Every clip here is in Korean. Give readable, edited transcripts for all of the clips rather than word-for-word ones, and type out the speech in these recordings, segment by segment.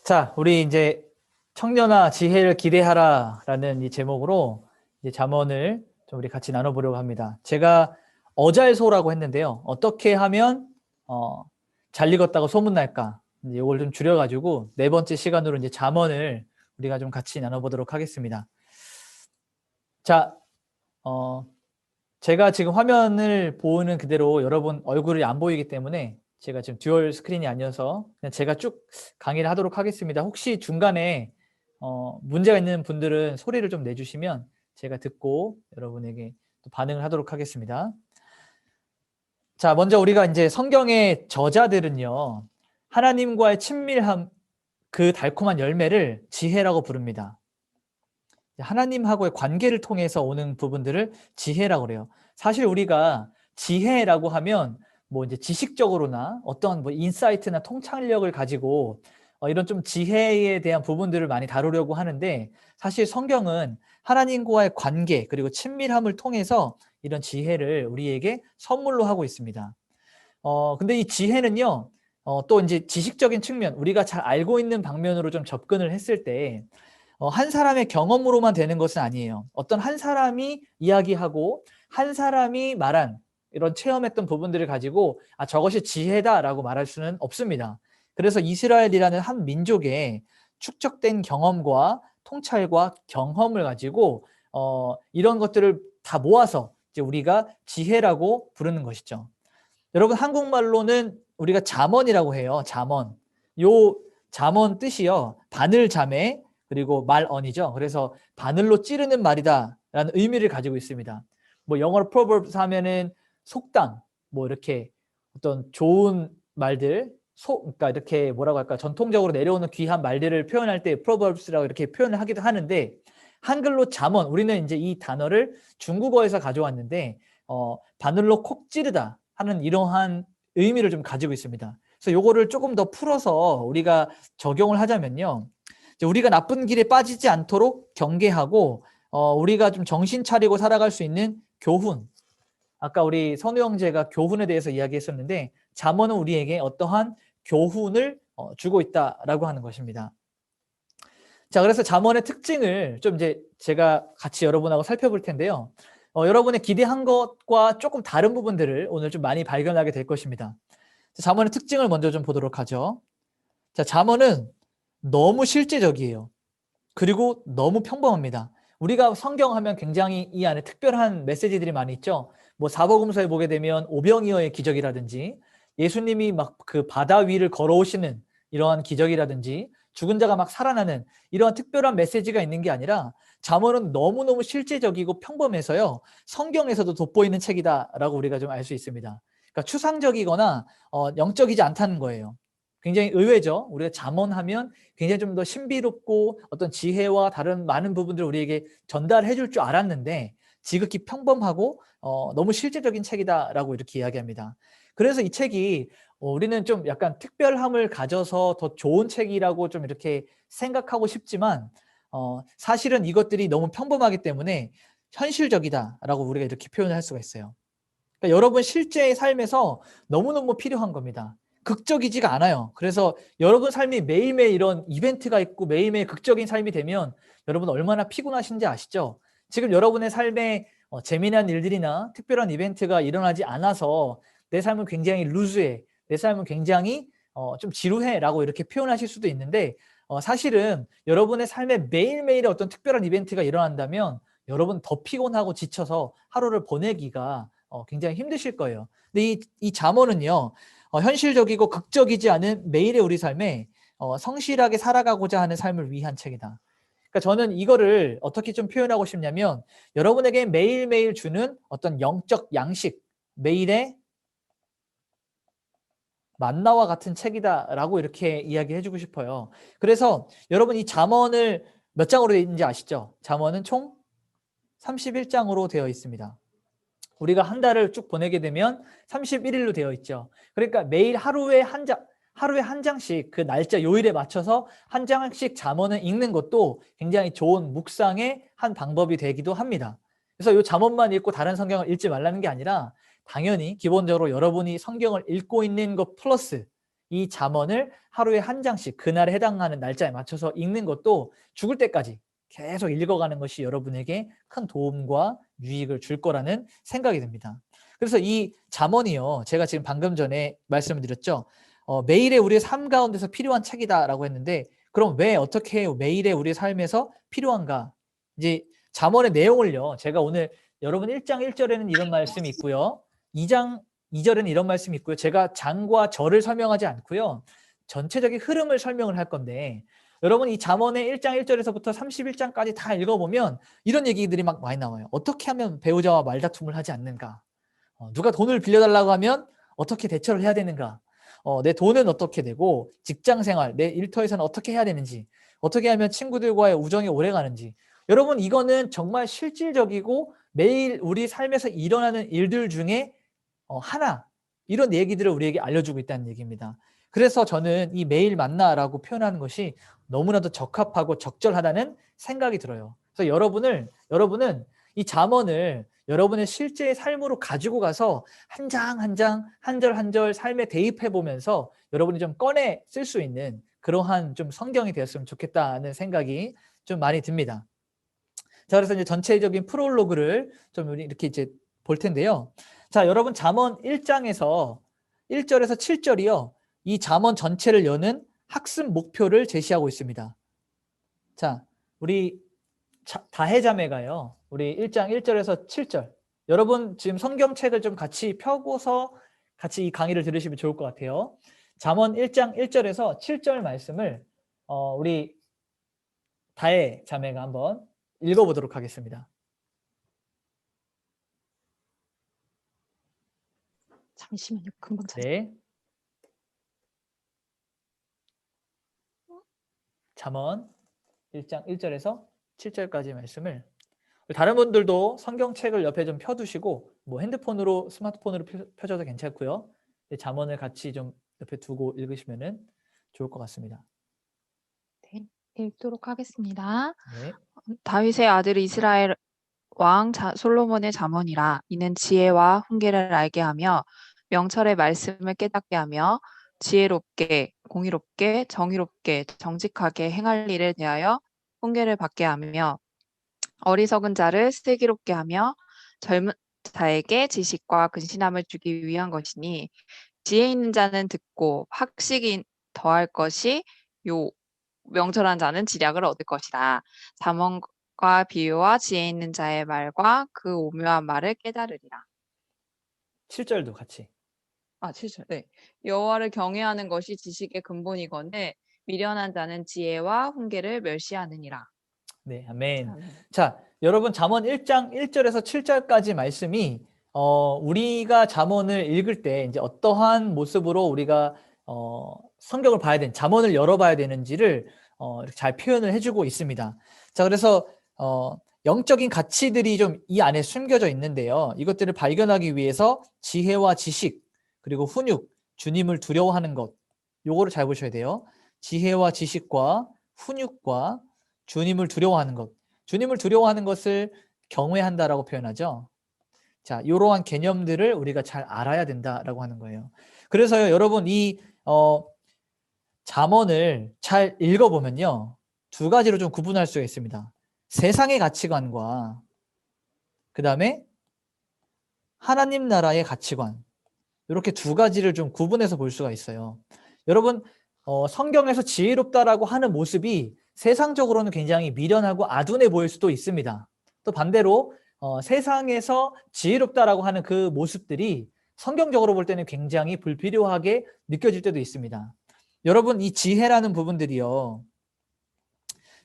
자, 우리 이제 청년아 지혜를 기대하라라는 이 제목으로 이제 잠언을 좀 우리 같이 나눠보려고 합니다. 제가 어잘소라고 했는데요. 어떻게 하면 잘 읽었다고 소문날까? 이제 이걸 좀 줄여가지고 네 번째 시간으로 이제 잠언을 우리가 좀 같이 나눠보도록 하겠습니다. 자, 제가 지금 화면을 보는 그대로 여러분 얼굴이 안 보이기 때문에 제가 지금 듀얼 스크린이 아니어서 그냥 제가 쭉 강의를 하도록 하겠습니다. 혹시 중간에 문제가 있는 분들은 소리를 좀 내주시면 제가 듣고 여러분에게 또 반응을 하도록 하겠습니다. 자, 먼저 우리가 이제 성경의 저자들은요, 하나님과의 친밀함, 그 달콤한 열매를 지혜라고 부릅니다. 하나님하고의 관계를 통해서 오는 부분들을 지혜라고 그래요. 사실 우리가 지혜라고 하면 뭐 이제 지식적으로나 어떤 뭐 인사이트나 통찰력을 가지고 이런 좀 지혜에 대한 부분들을 많이 다루려고 하는데, 사실 성경은 하나님과의 관계 그리고 친밀함을 통해서 이런 지혜를 우리에게 선물로 하고 있습니다. 근데 이 지혜는요, 또 이제 지식적인 측면, 우리가 잘 알고 있는 방면으로 좀 접근을 했을 때 한 사람의 경험으로만 되는 것은 아니에요. 어떤 한 사람이 이야기하고 한 사람이 말한 이런 체험했던 부분들을 가지고 저것이 지혜다라고 말할 수는 없습니다. 그래서 이스라엘이라는 한 민족의 축적된 경험과 통찰과 경험을 가지고 이런 것들을 다 모아서 이제 우리가 지혜라고 부르는 것이죠. 여러분, 한국말로는 우리가 잠언이라고 해요. 잠언. 요 잠언 뜻이요, 바늘 잠에 그리고 말언이죠. 그래서 바늘로 찌르는 말이다 라는 의미를 가지고 있습니다. 뭐 영어로 proverbs 하면은 속담, 뭐 이렇게 어떤 좋은 말들, 그러니까 이렇게 뭐라고 할까, 전통적으로 내려오는 귀한 말들을 표현할 때 proverbs라고 이렇게 표현을 하기도 하는데, 한글로 잠언, 우리는 이제 이 단어를 중국어에서 가져왔는데 바늘로 콕 찌르다 하는 이러한 의미를 좀 가지고 있습니다. 그래서 요거를 조금 더 풀어서 우리가 적용을 하자면요, 우리가 나쁜 길에 빠지지 않도록 경계하고 우리가 좀 정신 차리고 살아갈 수 있는 교훈, 아까 우리 선우 형제가 교훈에 대해서 이야기했었는데, 잠언은 우리에게 어떠한 교훈을 주고 있다라고 하는 것입니다. 자, 그래서 잠언의 특징을 좀 이제 제가 같이 여러분하고 살펴볼 텐데요. 여러분의 기대한 것과 조금 다른 부분들을 오늘 좀 많이 발견하게 될 것입니다. 잠언의 특징을 먼저 좀 보도록 하죠. 자, 잠언은 너무 실제적이에요. 그리고 너무 평범합니다. 우리가 성경하면 굉장히 이 안에 특별한 메시지들이 많이 있죠. 뭐 사복음서에 보게 되면 오병이어의 기적이라든지, 예수님이 막 그 바다 위를 걸어오시는 이러한 기적이라든지, 죽은 자가 막 살아나는 이러한 특별한 메시지가 있는 게 아니라, 잠언은 너무너무 실제적이고 평범해서요, 성경에서도 돋보이는 책이다라고 우리가 좀 알 수 있습니다. 그러니까 추상적이거나 영적이지 않다는 거예요. 굉장히 의외죠. 우리가 잠언하면 굉장히 좀 더 신비롭고 어떤 지혜와 다른 많은 부분들을 우리에게 전달해 줄 줄 알았는데, 지극히 평범하고 너무 실제적인 책이다라고 이렇게 이야기합니다. 그래서 이 책이 우리는 좀 약간 특별함을 가져서 더 좋은 책이라고 좀 이렇게 생각하고 싶지만, 사실은 이것들이 너무 평범하기 때문에 현실적이다라고 우리가 이렇게 표현을 할 수가 있어요. 그러니까 여러분 실제의 삶에서 너무너무 필요한 겁니다. 극적이지가 않아요. 그래서 여러분 삶이 매일매일 이런 이벤트가 있고 매일매일 극적인 삶이 되면 여러분 얼마나 피곤하신지 아시죠? 지금 여러분의 삶에 재미난 일들이나 특별한 이벤트가 일어나지 않아서 내 삶은 굉장히 루즈해, 내 삶은 굉장히 좀 지루해라고 이렇게 표현하실 수도 있는데, 사실은 여러분의 삶에 매일매일의 어떤 특별한 이벤트가 일어난다면 여러분 더 피곤하고 지쳐서 하루를 보내기가 굉장히 힘드실 거예요. 근데 이 잠언은요, 현실적이고 극적이지 않은 매일의 우리 삶에 성실하게 살아가고자 하는 삶을 위한 책이다. 그러니까 저는 이거를 어떻게 좀 표현하고 싶냐면, 여러분에게 매일매일 주는 어떤 영적 양식, 매일의 만나와 같은 책이다라고 이렇게 이야기해 주고 싶어요. 그래서 여러분, 이 잠언을 몇 장으로 되어 있는지 아시죠? 잠언은 총 31장으로 되어 있습니다. 우리가 한 달을 쭉 보내게 되면 31일로 되어 있죠. 그러니까 매일 하루에 한 장씩 그 날짜 요일에 맞춰서 한 장씩 잠언을 읽는 것도 굉장히 좋은 묵상의 한 방법이 되기도 합니다. 그래서 이 잠언만 읽고 다른 성경을 읽지 말라는 게 아니라, 당연히 기본적으로 여러분이 성경을 읽고 있는 것 플러스 이 잠언을 하루에 한 장씩 그날에 해당하는 날짜에 맞춰서 읽는 것도 죽을 때까지 계속 읽어가는 것이 여러분에게 큰 도움과 유익을 줄 거라는 생각이 듭니다. 그래서 이 잠언이요, 제가 지금 방금 전에 말씀을 드렸죠. 매일의 우리의 삶 가운데서 필요한 책이다라고 했는데, 그럼 왜 어떻게 매일의 우리의 삶에서 필요한가? 이제 잠언의 내용을요, 제가 오늘 여러분 1장 1절에는 이런 말씀이 있고요, 2장 2절에는 이런 말씀이 있고요, 제가 장과 절을 설명하지 않고요, 전체적인 흐름을 설명을 할 건데, 여러분 이 잠언의 1장 1절에서부터 31장까지 다 읽어보면 이런 얘기들이 막 많이 나와요. 어떻게 하면 배우자와 말다툼을 하지 않는가? 누가 돈을 빌려달라고 하면 어떻게 대처를 해야 되는가? 내 돈은 어떻게 되고, 직장 생활, 내 일터에서는 어떻게 해야 되는지, 어떻게 하면 친구들과의 우정이 오래 가는지. 여러분 이거는 정말 실질적이고 매일 우리 삶에서 일어나는 일들 중에 하나, 이런 얘기들을 우리에게 알려주고 있다는 얘기입니다. 그래서 저는 이 매일 만나라고 표현하는 것이 너무나도 적합하고 적절하다는 생각이 들어요. 그래서 여러분은 이 잠언을 여러분의 실제 삶으로 가지고 가서 한 장 한 장, 한 절 한 절 삶에 대입해 보면서 여러분이 좀 꺼내 쓸 수 있는 그러한 좀 성경이 되었으면 좋겠다는 생각이 좀 많이 듭니다. 자, 그래서 이제 전체적인 프롤로그를 좀 이렇게 이제 볼 텐데요. 자, 여러분 잠언 1장에서 1절에서 7절이요. 이 잠언 전체를 여는 학습 목표를 제시하고 있습니다. 자, 우리 다해자매가요, 우리 1장 1절에서 7절. 여러분 지금 성경책을 좀 같이 펴고서 같이 이 강의를 들으시면 좋을 것 같아요. 잠언 1장 1절에서 7절 말씀을 우리 다해자매가 한번 읽어보도록 하겠습니다. 잠시만요. 금방 찾. 네. 잠언 1장 1절에서 7절까지 말씀을, 다른 분들도 성경책을 옆에 좀 펴두시고 뭐 핸드폰으로, 스마트폰으로 펴줘도 괜찮고요. 잠언을 같이 좀 옆에 두고 읽으시면 좋을 것 같습니다. 네, 읽도록 하겠습니다. 네. 다윗의 아들 이스라엘 왕 솔로몬의 잠언이라. 이는 지혜와 훈계를 알게 하며 명철의 말씀을 깨닫게 하며 지혜롭게, 공의롭게, 정의롭게, 정직하게 행할 일을 대하여 훈계를 받게 하며 어리석은 자를 슬기롭게 하며 젊은 자에게 지식과 근신함을 주기 위한 것이니, 지혜 있는 자는 듣고 학식이 더할 것이 요 명철한 자는 지략을 얻을 것이라. 잠언과 비유와 지혜 있는 자의 말과 그 오묘한 말을 깨달으리라. 7절도 같이. 7절. 네. 여호와를 경외하는 것이 지식의 근본이거늘 미련한 자는 지혜와 훈계를 멸시하느니라. 네, 아멘. 아멘. 자, 여러분 잠언 1장 1절에서 7절까지 말씀이 우리가 잠언을 읽을 때 이제 어떠한 모습으로 우리가 성경을 봐야 되는, 잠언을 열어봐야 되는지를 이렇게 잘 표현을 해주고 있습니다. 자, 그래서 영적인 가치들이 좀 이 안에 숨겨져 있는데요. 이것들을 발견하기 위해서 지혜와 지식, 그리고 훈육, 주님을 두려워하는 것, 요거를 잘 보셔야 돼요. 지혜와 지식과 훈육과 주님을 두려워하는 것. 주님을 두려워하는 것을 경외한다라고 표현하죠. 자, 이러한 개념들을 우리가 잘 알아야 된다라고 하는 거예요. 그래서요, 여러분 이 잠언을 잘 읽어보면요, 두 가지로 좀 구분할 수가 있습니다. 세상의 가치관과 그 다음에 하나님 나라의 가치관, 이렇게 두 가지를 좀 구분해서 볼 수가 있어요. 여러분 성경에서 지혜롭다라고 하는 모습이 세상적으로는 굉장히 미련하고 아둔해 보일 수도 있습니다. 또 반대로 세상에서 지혜롭다라고 하는 그 모습들이 성경적으로 볼 때는 굉장히 불필요하게 느껴질 때도 있습니다. 여러분 이 지혜라는 부분들이요,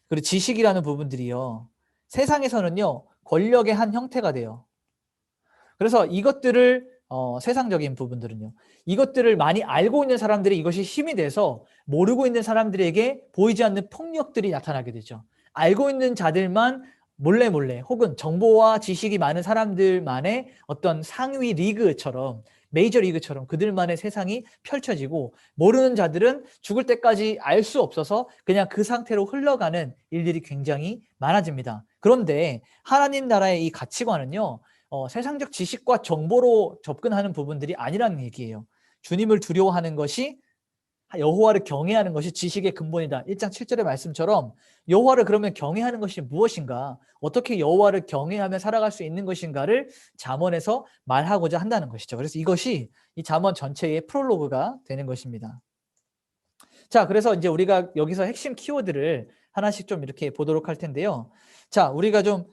그리고 지식이라는 부분들이요, 세상에서는요 권력의 한 형태가 돼요. 그래서 이것들을 세상적인 부분들은요, 이것들을 많이 알고 있는 사람들이 이것이 힘이 돼서 모르고 있는 사람들에게 보이지 않는 폭력들이 나타나게 되죠. 알고 있는 자들만 몰래 혹은 정보와 지식이 많은 사람들만의 어떤 상위 리그처럼, 메이저 리그처럼 그들만의 세상이 펼쳐지고, 모르는 자들은 죽을 때까지 알 수 없어서 그냥 그 상태로 흘러가는 일들이 굉장히 많아집니다. 그런데 하나님 나라의 이 가치관은요, 세상적 지식과 정보로 접근하는 부분들이 아니라는 얘기예요. 주님을 두려워하는 것이 여호와를 경외하는 것이 지식의 근본이다. 1장 7절의 말씀처럼 여호와를 그러면 경외하는 것이 무엇인가? 어떻게 여호와를 경외하며 살아갈 수 있는 것인가를 잠언에서 말하고자 한다는 것이죠. 그래서 이것이 이 잠언 전체의 프롤로그가 되는 것입니다. 자, 그래서 이제 우리가 여기서 핵심 키워드를 하나씩 좀 이렇게 보도록 할 텐데요. 자, 우리가 좀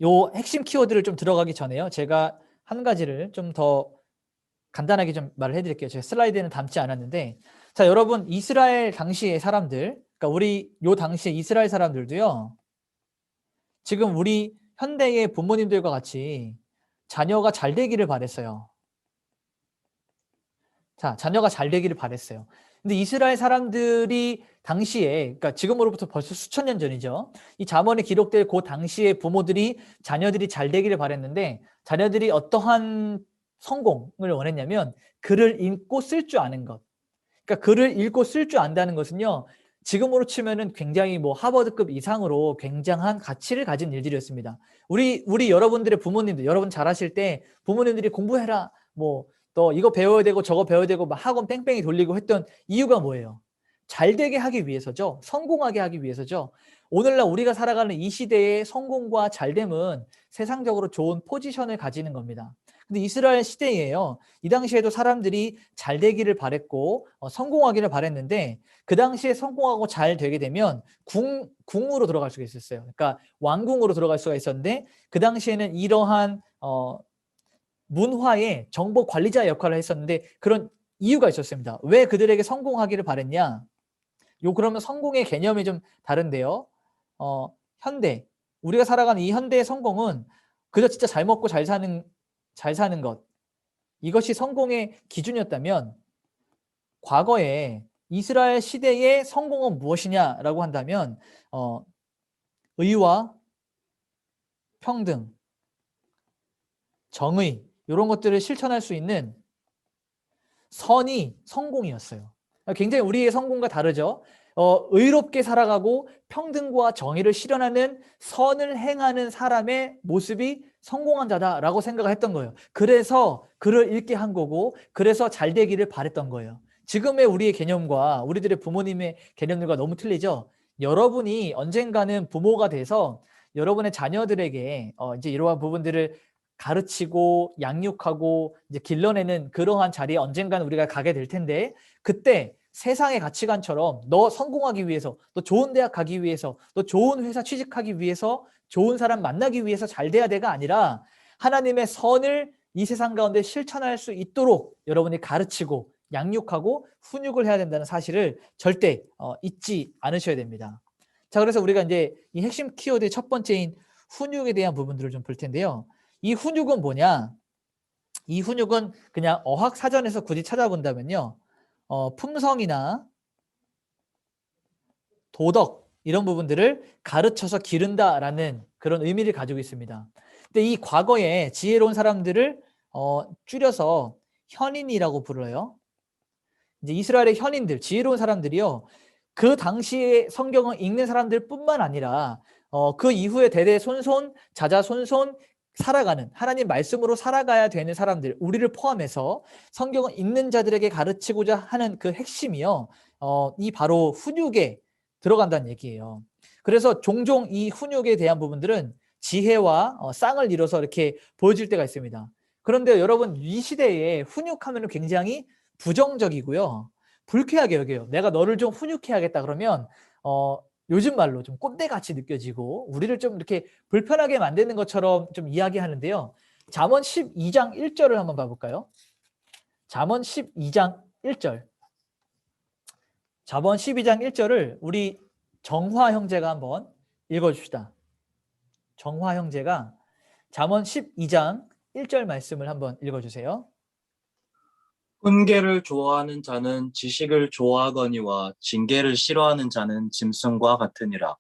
요 핵심 키워드를 좀 들어가기 전에요. 제가 한 가지를 좀 더 간단하게 좀 말을 해드릴게요. 제가 슬라이드에는 담지 않았는데, 자, 여러분 이스라엘 당시의 사람들, 그러니까 우리 요 당시에 이스라엘 사람들도요. 지금 우리 현대의 부모님들과 같이 자녀가 잘 되기를 바랬어요. 자, 자녀가 잘 되기를 바랬어요. 근데 이스라엘 사람들이 당시에, 그러니까 지금으로부터 벌써 수천 년 전이죠. 이 잠언에 기록될 그 당시에 부모들이 자녀들이 잘 되기를 바랬는데 자녀들이 어떠한 성공을 원했냐면 글을 읽고 쓸 줄 아는 것. 그러니까 글을 읽고 쓸 줄 안다는 것은요. 지금으로 치면은 굉장히 뭐 하버드급 이상으로 굉장한 가치를 가진 일들이었습니다. 우리 여러분들의 부모님들, 여러분 잘하실 때 부모님들이 공부해라, 뭐 또 이거 배워야 되고 저거 배워야 되고 막 학원 뺑뺑이 돌리고 했던 이유가 뭐예요? 잘 되게 하기 위해서죠. 성공하게 하기 위해서죠. 오늘날 우리가 살아가는 이 시대의 성공과 잘됨은 세상적으로 좋은 포지션을 가지는 겁니다. 근데 이스라엘 시대예요. 이 당시에도 사람들이 잘 되기를 바랬고 성공하기를 바랬는데 그 당시에 성공하고 잘 되게 되면 궁으로 들어갈 수가 있었어요. 그러니까 왕궁으로 들어갈 수가 있었는데 그 당시에는 이러한 문화의 정보 관리자 역할을 했었는데 그런 이유가 있었습니다. 왜 그들에게 성공하기를 바랬냐? 그러면 성공의 개념이 좀 다른데요. 현대, 우리가 살아가는 이 현대의 성공은 그저 진짜 잘 먹고 잘 사는 것, 이것이 성공의 기준이었다면 과거에 이스라엘 시대의 성공은 무엇이냐라고 한다면 의와 평등, 정의 이런 것들을 실천할 수 있는 선이 성공이었어요. 굉장히 우리의 성공과 다르죠. 의롭게 살아가고 평등과 정의를 실현하는 선을 행하는 사람의 모습이 성공한 자다라고 생각을 했던 거예요. 그래서 글을 읽게 한 거고 그래서 잘 되기를 바랬던 거예요. 지금의 우리의 개념과 우리들의 부모님의 개념들과 너무 틀리죠. 여러분이 언젠가는 부모가 돼서 여러분의 자녀들에게 이제 이러한 부분들을 가르치고 양육하고 이제 길러내는 그러한 자리에 언젠가는 우리가 가게 될 텐데 그때 세상의 가치관처럼 너 성공하기 위해서, 너 좋은 대학 가기 위해서, 너 좋은 회사 취직하기 위해서, 좋은 사람 만나기 위해서 잘 돼야 돼가 아니라 하나님의 선을 이 세상 가운데 실천할 수 있도록 여러분이 가르치고 양육하고 훈육을 해야 된다는 사실을 절대 잊지 않으셔야 됩니다. 자, 그래서 우리가 이제 이 핵심 키워드의 첫 번째인 훈육에 대한 부분들을 좀 볼 텐데요. 이 훈육은 뭐냐? 이 훈육은 그냥 어학사전에서 굳이 찾아본다면요. 품성이나 도덕 이런 부분들을 가르쳐서 기른다라는 그런 의미를 가지고 있습니다. 근데 이 과거에 지혜로운 사람들을 줄여서 현인이라고 불러요. 이제 이스라엘의 현인들, 지혜로운 사람들이요. 그 당시에 성경을 읽는 사람들뿐만 아니라 그 이후에 대대 손손 자자손손 살아가는 하나님 말씀으로 살아가야 되는 사람들, 우리를 포함해서 성경을 읽는 자들에게 가르치고자 하는 그 핵심이요. 이 바로 훈육에 들어간다는 얘기예요. 그래서 종종 이 훈육에 대한 부분들은 지혜와 쌍을 이뤄서 이렇게 보여질 때가 있습니다. 그런데 여러분 이 시대에 훈육하면 굉장히 부정적이고요. 불쾌하게 여겨요. 내가 너를 좀 훈육해야겠다 그러면 요즘 말로 좀 꼰대같이 느껴지고 우리를 좀 이렇게 불편하게 만드는 것처럼 좀 이야기하는데요. 잠언 12장 1절을 한번 봐볼까요? 잠언 12장 1절. 잠언 12장 1절을 우리 정화 형제가 한번 읽어줍시다. 정화 형제가 잠언 12장 1절 말씀을 한번 읽어주세요. 훈계를 좋아하는 자는 지식을 좋아하거니와 징계를 싫어하는 자는 짐승과 같으니라.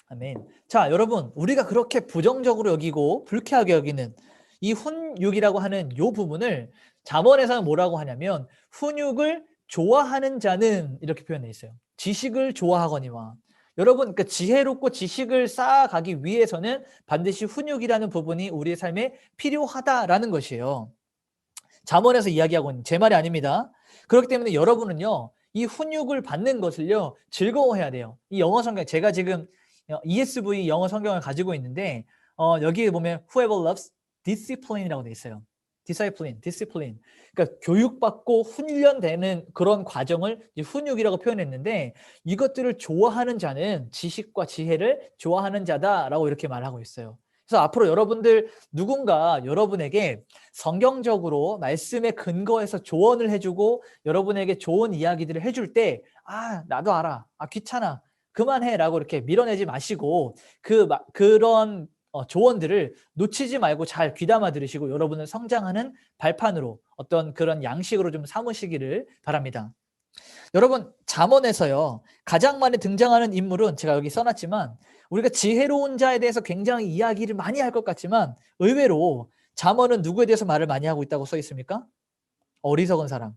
아멘. 자, 여러분, 우리가 그렇게 부정적으로 여기고 불쾌하게 여기는 이 훈육이라고 하는 요 부분을 잠언에서는 뭐라고 하냐면 훈육을 좋아하는 자는 이렇게 표현되어 있어요. 지식을 좋아하거니와. 여러분, 그 지혜롭고 지식을 쌓아가기 위해서는 반드시 훈육이라는 부분이 우리의 삶에 필요하다라는 것이에요. 잠언에서 이야기하고 있는 제 말이 아닙니다. 그렇기 때문에 여러분은요, 이 훈육을 받는 것을요, 즐거워해야 돼요. 이 영어 성경, 제가 지금 ESV 영어 성경을 가지고 있는데, 여기에 보면 whoever loves discipline이라고 돼 있어요. discipline. 그러니까 교육받고 훈련되는 그런 과정을 이제 훈육이라고 표현했는데, 이것들을 좋아하는 자는 지식과 지혜를 좋아하는 자다라고 이렇게 말하고 있어요. 그래서 앞으로 여러분들 누군가 여러분에게 성경적으로 말씀에 근거해서 조언을 해주고 여러분에게 좋은 이야기들을 해줄 때, 나도 알아, 귀찮아, 그만해 라고 이렇게 밀어내지 마시고 그런 조언들을 놓치지 말고 잘 귀담아 들으시고 여러분을 성장하는 발판으로, 어떤 그런 양식으로 좀 삼으시기를 바랍니다. 여러분, 잠언에서요, 가장 많이 등장하는 인물은 제가 여기 써놨지만, 우리가 지혜로운 자에 대해서 굉장히 이야기를 많이 할 것 같지만 의외로 잠언은 누구에 대해서 말을 많이 하고 있다고 써 있습니까? 어리석은 사람.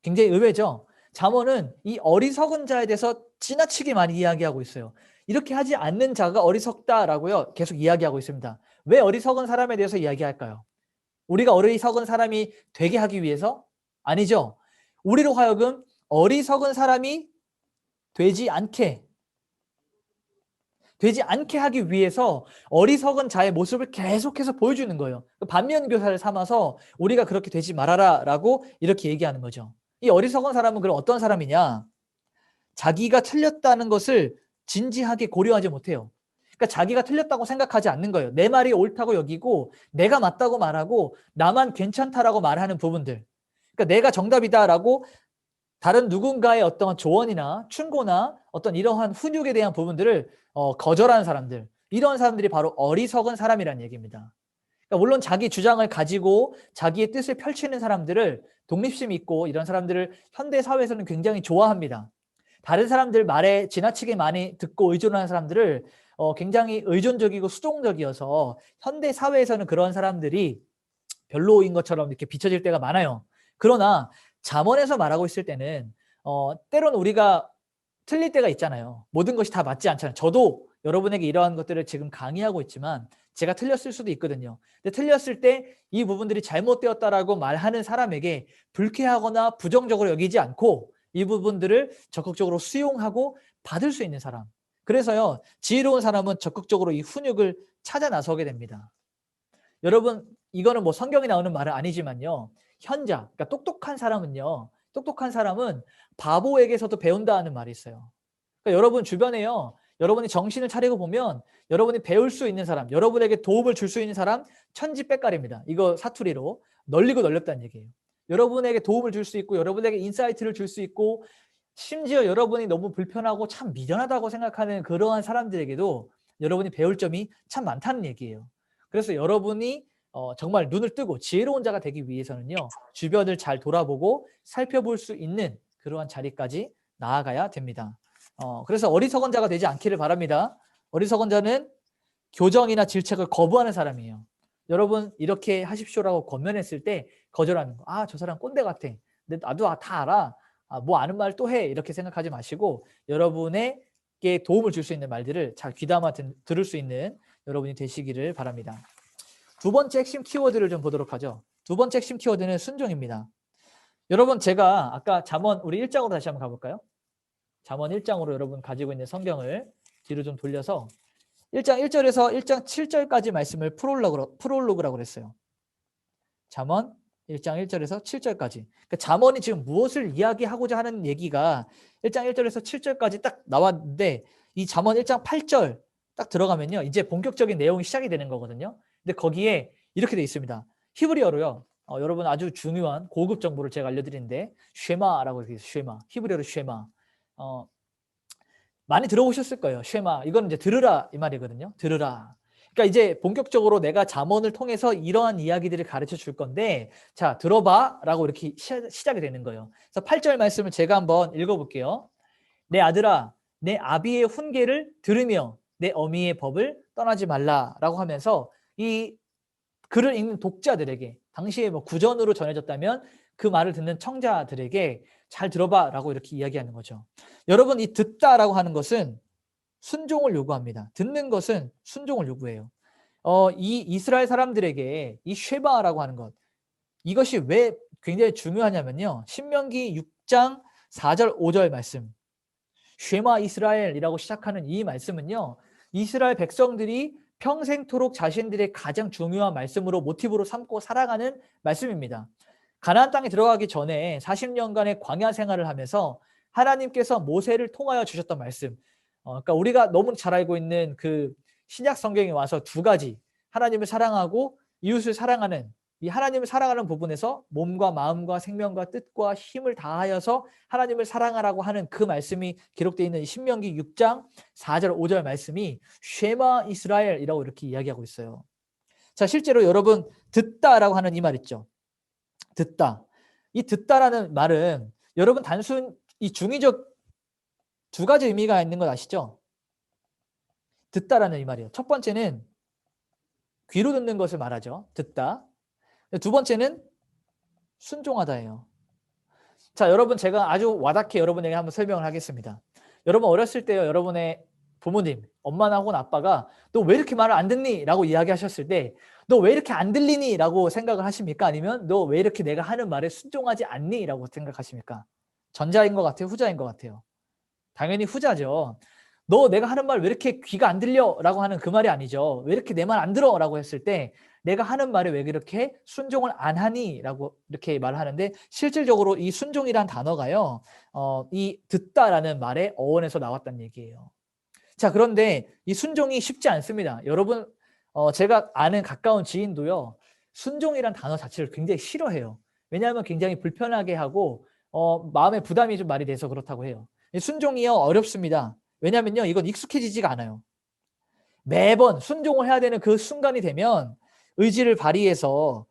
굉장히 의외죠. 잠언은 이 어리석은 자에 대해서 지나치게 많이 이야기하고 있어요. 이렇게 하지 않는 자가 어리석다라고요, 계속 이야기하고 있습니다. 왜 어리석은 사람에 대해서 이야기할까요? 우리가 어리석은 사람이 되게 하기 위해서? 아니죠. 우리로 하여금 어리석은 사람이 되지 않게 하기 위해서 어리석은 자의 모습을 계속해서 보여주는 거예요. 반면교사를 삼아서 우리가 그렇게 되지 말아라 라고 이렇게 얘기하는 거죠. 이 어리석은 사람은 그럼 어떤 사람이냐? 자기가 틀렸다는 것을 진지하게 고려하지 못해요. 그러니까 자기가 틀렸다고 생각하지 않는 거예요. 내 말이 옳다고 여기고 내가 맞다고 말하고 나만 괜찮다라고 말하는 부분들. 그러니까 내가 정답이다라고 다른 누군가의 어떤 조언이나 충고나 어떤 이러한 훈육에 대한 부분들을 거절하는 사람들, 이런 사람들이 바로 어리석은 사람이라는 얘기입니다. 그러니까 물론 자기 주장을 가지고 자기의 뜻을 펼치는 사람들을, 독립심 있고 이런 사람들을 현대 사회에서는 굉장히 좋아합니다. 다른 사람들 말에 지나치게 많이 듣고 의존하는 사람들을 굉장히 의존적이고 수동적이어서 현대 사회에서는 그런 사람들이 별로인 것처럼 이렇게 비춰질 때가 많아요. 그러나 잠언에서 말하고 있을 때는 때로는 우리가 틀릴 때가 있잖아요. 모든 것이 다 맞지 않잖아요. 저도 여러분에게 이러한 것들을 지금 강의하고 있지만 제가 틀렸을 수도 있거든요. 근데 틀렸을 때 이 부분들이 잘못되었다라고 말하는 사람에게 불쾌하거나 부정적으로 여기지 않고 이 부분들을 적극적으로 수용하고 받을 수 있는 사람. 그래서요, 지혜로운 사람은 적극적으로 이 훈육을 찾아 나서게 됩니다. 여러분, 이거는 뭐 성경에 나오는 말은 아니지만요, 현자, 그러니까 똑똑한 사람은 바보에게서도 배운다는 말이 있어요. 그러니까 여러분 주변에요, 여러분이 정신을 차리고 보면 여러분이 배울 수 있는 사람, 여러분에게 도움을 줄 수 있는 사람 천지백갈입니다. 이거 사투리로 널리고 널렸다는 얘기예요. 여러분에게 도움을 줄 수 있고 여러분에게 인사이트를 줄 수 있고, 심지어 여러분이 너무 불편하고 참 미련하다고 생각하는 그러한 사람들에게도 여러분이 배울 점이 참 많다는 얘기예요. 그래서 여러분이 정말 눈을 뜨고 지혜로운 자가 되기 위해서는요, 주변을 잘 돌아보고 살펴볼 수 있는 그러한 자리까지 나아가야 됩니다. 그래서 어리석은 자가 되지 않기를 바랍니다. 어리석은 자는 교정이나 질책을 거부하는 사람이에요. 여러분, 이렇게 하십시오라고 권면했을 때 거절하는 거. 저 사람 꼰대 같아. 근데 나도 다 알아. 뭐 아는 말 또 해. 이렇게 생각하지 마시고 여러분에게 도움을 줄 수 있는 말들을 잘 귀담아 들을 수 있는 여러분이 되시기를 바랍니다. 두 번째 핵심 키워드를 좀 보도록 하죠. 두 번째 핵심 키워드는 순종입니다. 여러분, 제가 아까 잠언 우리 1장으로 다시 한번 가볼까요? 잠언 1장으로 여러분 가지고 있는 성경을 뒤로 좀 돌려서 1장 1절에서 1장 7절까지 말씀을 프롤로그라고 그랬어요. 잠언 1장 1절에서 7절까지. 그러니까 잠언이 지금 무엇을 이야기하고자 하는 얘기가 1장 1절에서 7절까지 딱 나왔는데, 이 잠언 1장 8절 딱 들어가면요, 이제 본격적인 내용이 시작이 되는 거거든요. 근데 거기에 이렇게 돼 있습니다. 히브리어로요. 여러분 아주 중요한 고급 정보를 제가 알려드리는데, 쉐마라고 이렇게 있어요. 쉐마. 히브리어로 쉐마. 많이 들어보셨을 거예요. 쉐마. 이거는 이제 들으라 이 말이거든요. 들으라. 그러니까 이제 본격적으로 내가 잠언을 통해서 이러한 이야기들을 가르쳐 줄 건데, 자, 들어봐 라고 이렇게 시작이 되는 거예요. 그래서 8절 말씀을 제가 한번 읽어볼게요. 내 아들아, 내 아비의 훈계를 들으며 내 어미의 법을 떠나지 말라라고 하면서 이 글을 읽는 독자들에게, 당시에 뭐 구전으로 전해졌다면 그 말을 듣는 청자들에게 잘 들어봐라고 이렇게 이야기하는 거죠. 여러분, 이 듣다라고 하는 것은 순종을 요구합니다. 듣는 것은 순종을 요구해요. 이 이스라엘 사람들에게 이 쉐바라고 하는 것, 이것이 왜 굉장히 중요하냐면요. 신명기 6장 4절 5절 말씀. 쉐마 이스라엘이라고 시작하는 이 말씀은요. 이스라엘 백성들이 평생토록 자신들의 가장 중요한 말씀으로 모티브로 삼고 살아가는 말씀입니다. 가나안 땅에 들어가기 전에 40년간의 광야 생활을 하면서 하나님께서 모세를 통하여 주셨던 말씀. 그러니까 우리가 너무 잘 알고 있는 그 신약 성경에 와서 두 가지, 하나님을 사랑하고 이웃을 사랑하는, 이 하나님을 사랑하는 부분에서 몸과 마음과 생명과 뜻과 힘을 다하여서 하나님을 사랑하라고 하는 그 말씀이 기록되어 있는 신명기 6장 4절 5절 말씀이 쉐마 이스라엘이라고 이렇게 이야기하고 있어요. 자, 실제로 여러분 듣다라고 하는 이 말 있죠. 듣다. 이 듣다라는 말은 여러분 단순 이 중의적 두 가지 의미가 있는 것 아시죠? 듣다라는 이 말이에요. 첫 번째는 귀로 듣는 것을 말하죠. 듣다. 두 번째는 순종하다예요. 자, 여러분 제가 아주 와닿게 여러분에게 한번 설명을 하겠습니다. 여러분 어렸을 때요, 여러분의 부모님, 엄마나 혹은 아빠가 너 왜 이렇게 말을 안 듣니? 라고 이야기하셨을 때 너 왜 이렇게 안 들리니? 라고 생각을 하십니까? 아니면 너 왜 이렇게 내가 하는 말에 순종하지 않니? 라고 생각하십니까? 전자인 것 같아요? 후자인 것 같아요? 당연히 후자죠. 너 내가 하는 말 왜 이렇게 귀가 안 들려? 라고 하는 그 말이 아니죠. 왜 이렇게 내 말 안 들어? 라고 했을 때 내가 하는 말에 왜 그렇게 순종을 안 하니? 라고 이렇게 말하는데 실질적으로 이 순종이란 단어가요. 이 듣다라는 말의 어원에서 나왔다는 얘기예요. 자, 그런데 이 순종이 쉽지 않습니다. 여러분 제가 아는 가까운 지인도요. 순종이란 단어 자체를 굉장히 싫어해요. 왜냐하면 굉장히 불편하게 하고 마음에 부담이 좀 많이 돼서 그렇다고 해요. 순종이요 어렵습니다. 왜냐면요 이건 익숙해지지가 않아요. 매번 순종을 해야 되는 그 순간이 되면 의지를 발휘해서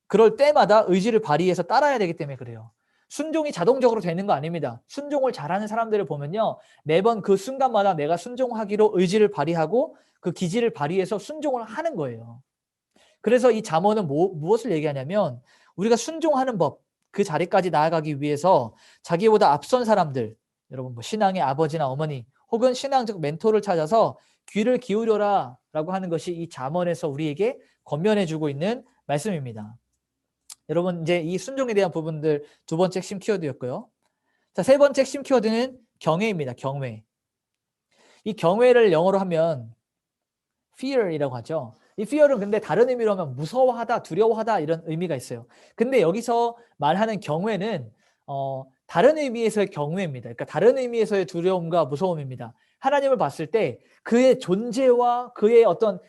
그럴 때마다 의지를 발휘해서 따라야 되기 때문에 그래요. 순종이 자동적으로 되는 거 아닙니다. 순종을 잘하는 사람들을 보면요 매번 그 순간마다 내가 순종하기로 의지를 발휘하고 그 기지를 발휘해서 순종을 하는 거예요. 그래서 이 잠언은 무엇을 얘기하냐면 우리가 순종하는 법, 그 자리까지 나아가기 위해서 자기보다 앞선 사람들, 여러분 뭐 신앙의 아버지나 어머니 혹은 신앙적 멘토를 찾아서 귀를 기울여라 라고 하는 것이 이 잠언에서 우리에게 권면해주고 있는 말씀입니다. 여러분 이제 이 순종에 대한 부분들 두 번째 핵심 키워드였고요. 자, 세 번째 핵심 키워드는 경외입니다. 경외. 이 경외를 영어로 하면 fear이라고 하죠. 이 fear은 근데 다른 의미로 하면 무서워하다, 두려워하다 이런 의미가 있어요. 근데 여기서 말하는 경외는 다른 의미에서의 경외입니다. 그러니까 다른 의미에서의 두려움과 무서움입니다. 하나님을 봤을 때 그의 존재와 그의 어떤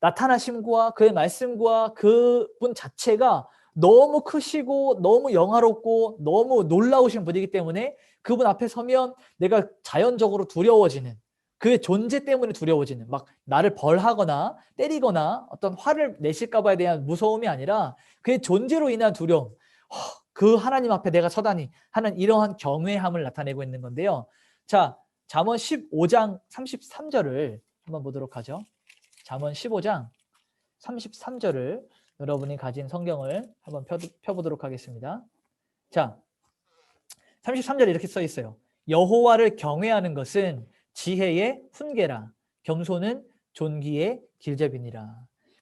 나타나심과 그의 말씀과 그분 자체가 너무 크시고 너무 영화롭고 너무 놀라우신 분이기 때문에 그분 앞에 서면 내가 자연적으로 두려워지는 그의 존재 때문에 두려워지는 막 나를 벌하거나 때리거나 어떤 화를 내실까 봐에 대한 무서움이 아니라 그의 존재로 인한 두려움 그 하나님 앞에 내가 서다니 하는 이러한 경외함을 나타내고 있는 건데요. 자, 잠언 15장 33절을 한번 보도록 하죠. 잠언 15장 33절을 여러분이 가진 성경을 한번 펴보도록 하겠습니다. 자, 33절에 이렇게 써 있어요. 여호와를 경외하는 것은 지혜의 훈계라 겸손은 존귀의 길잡이니라.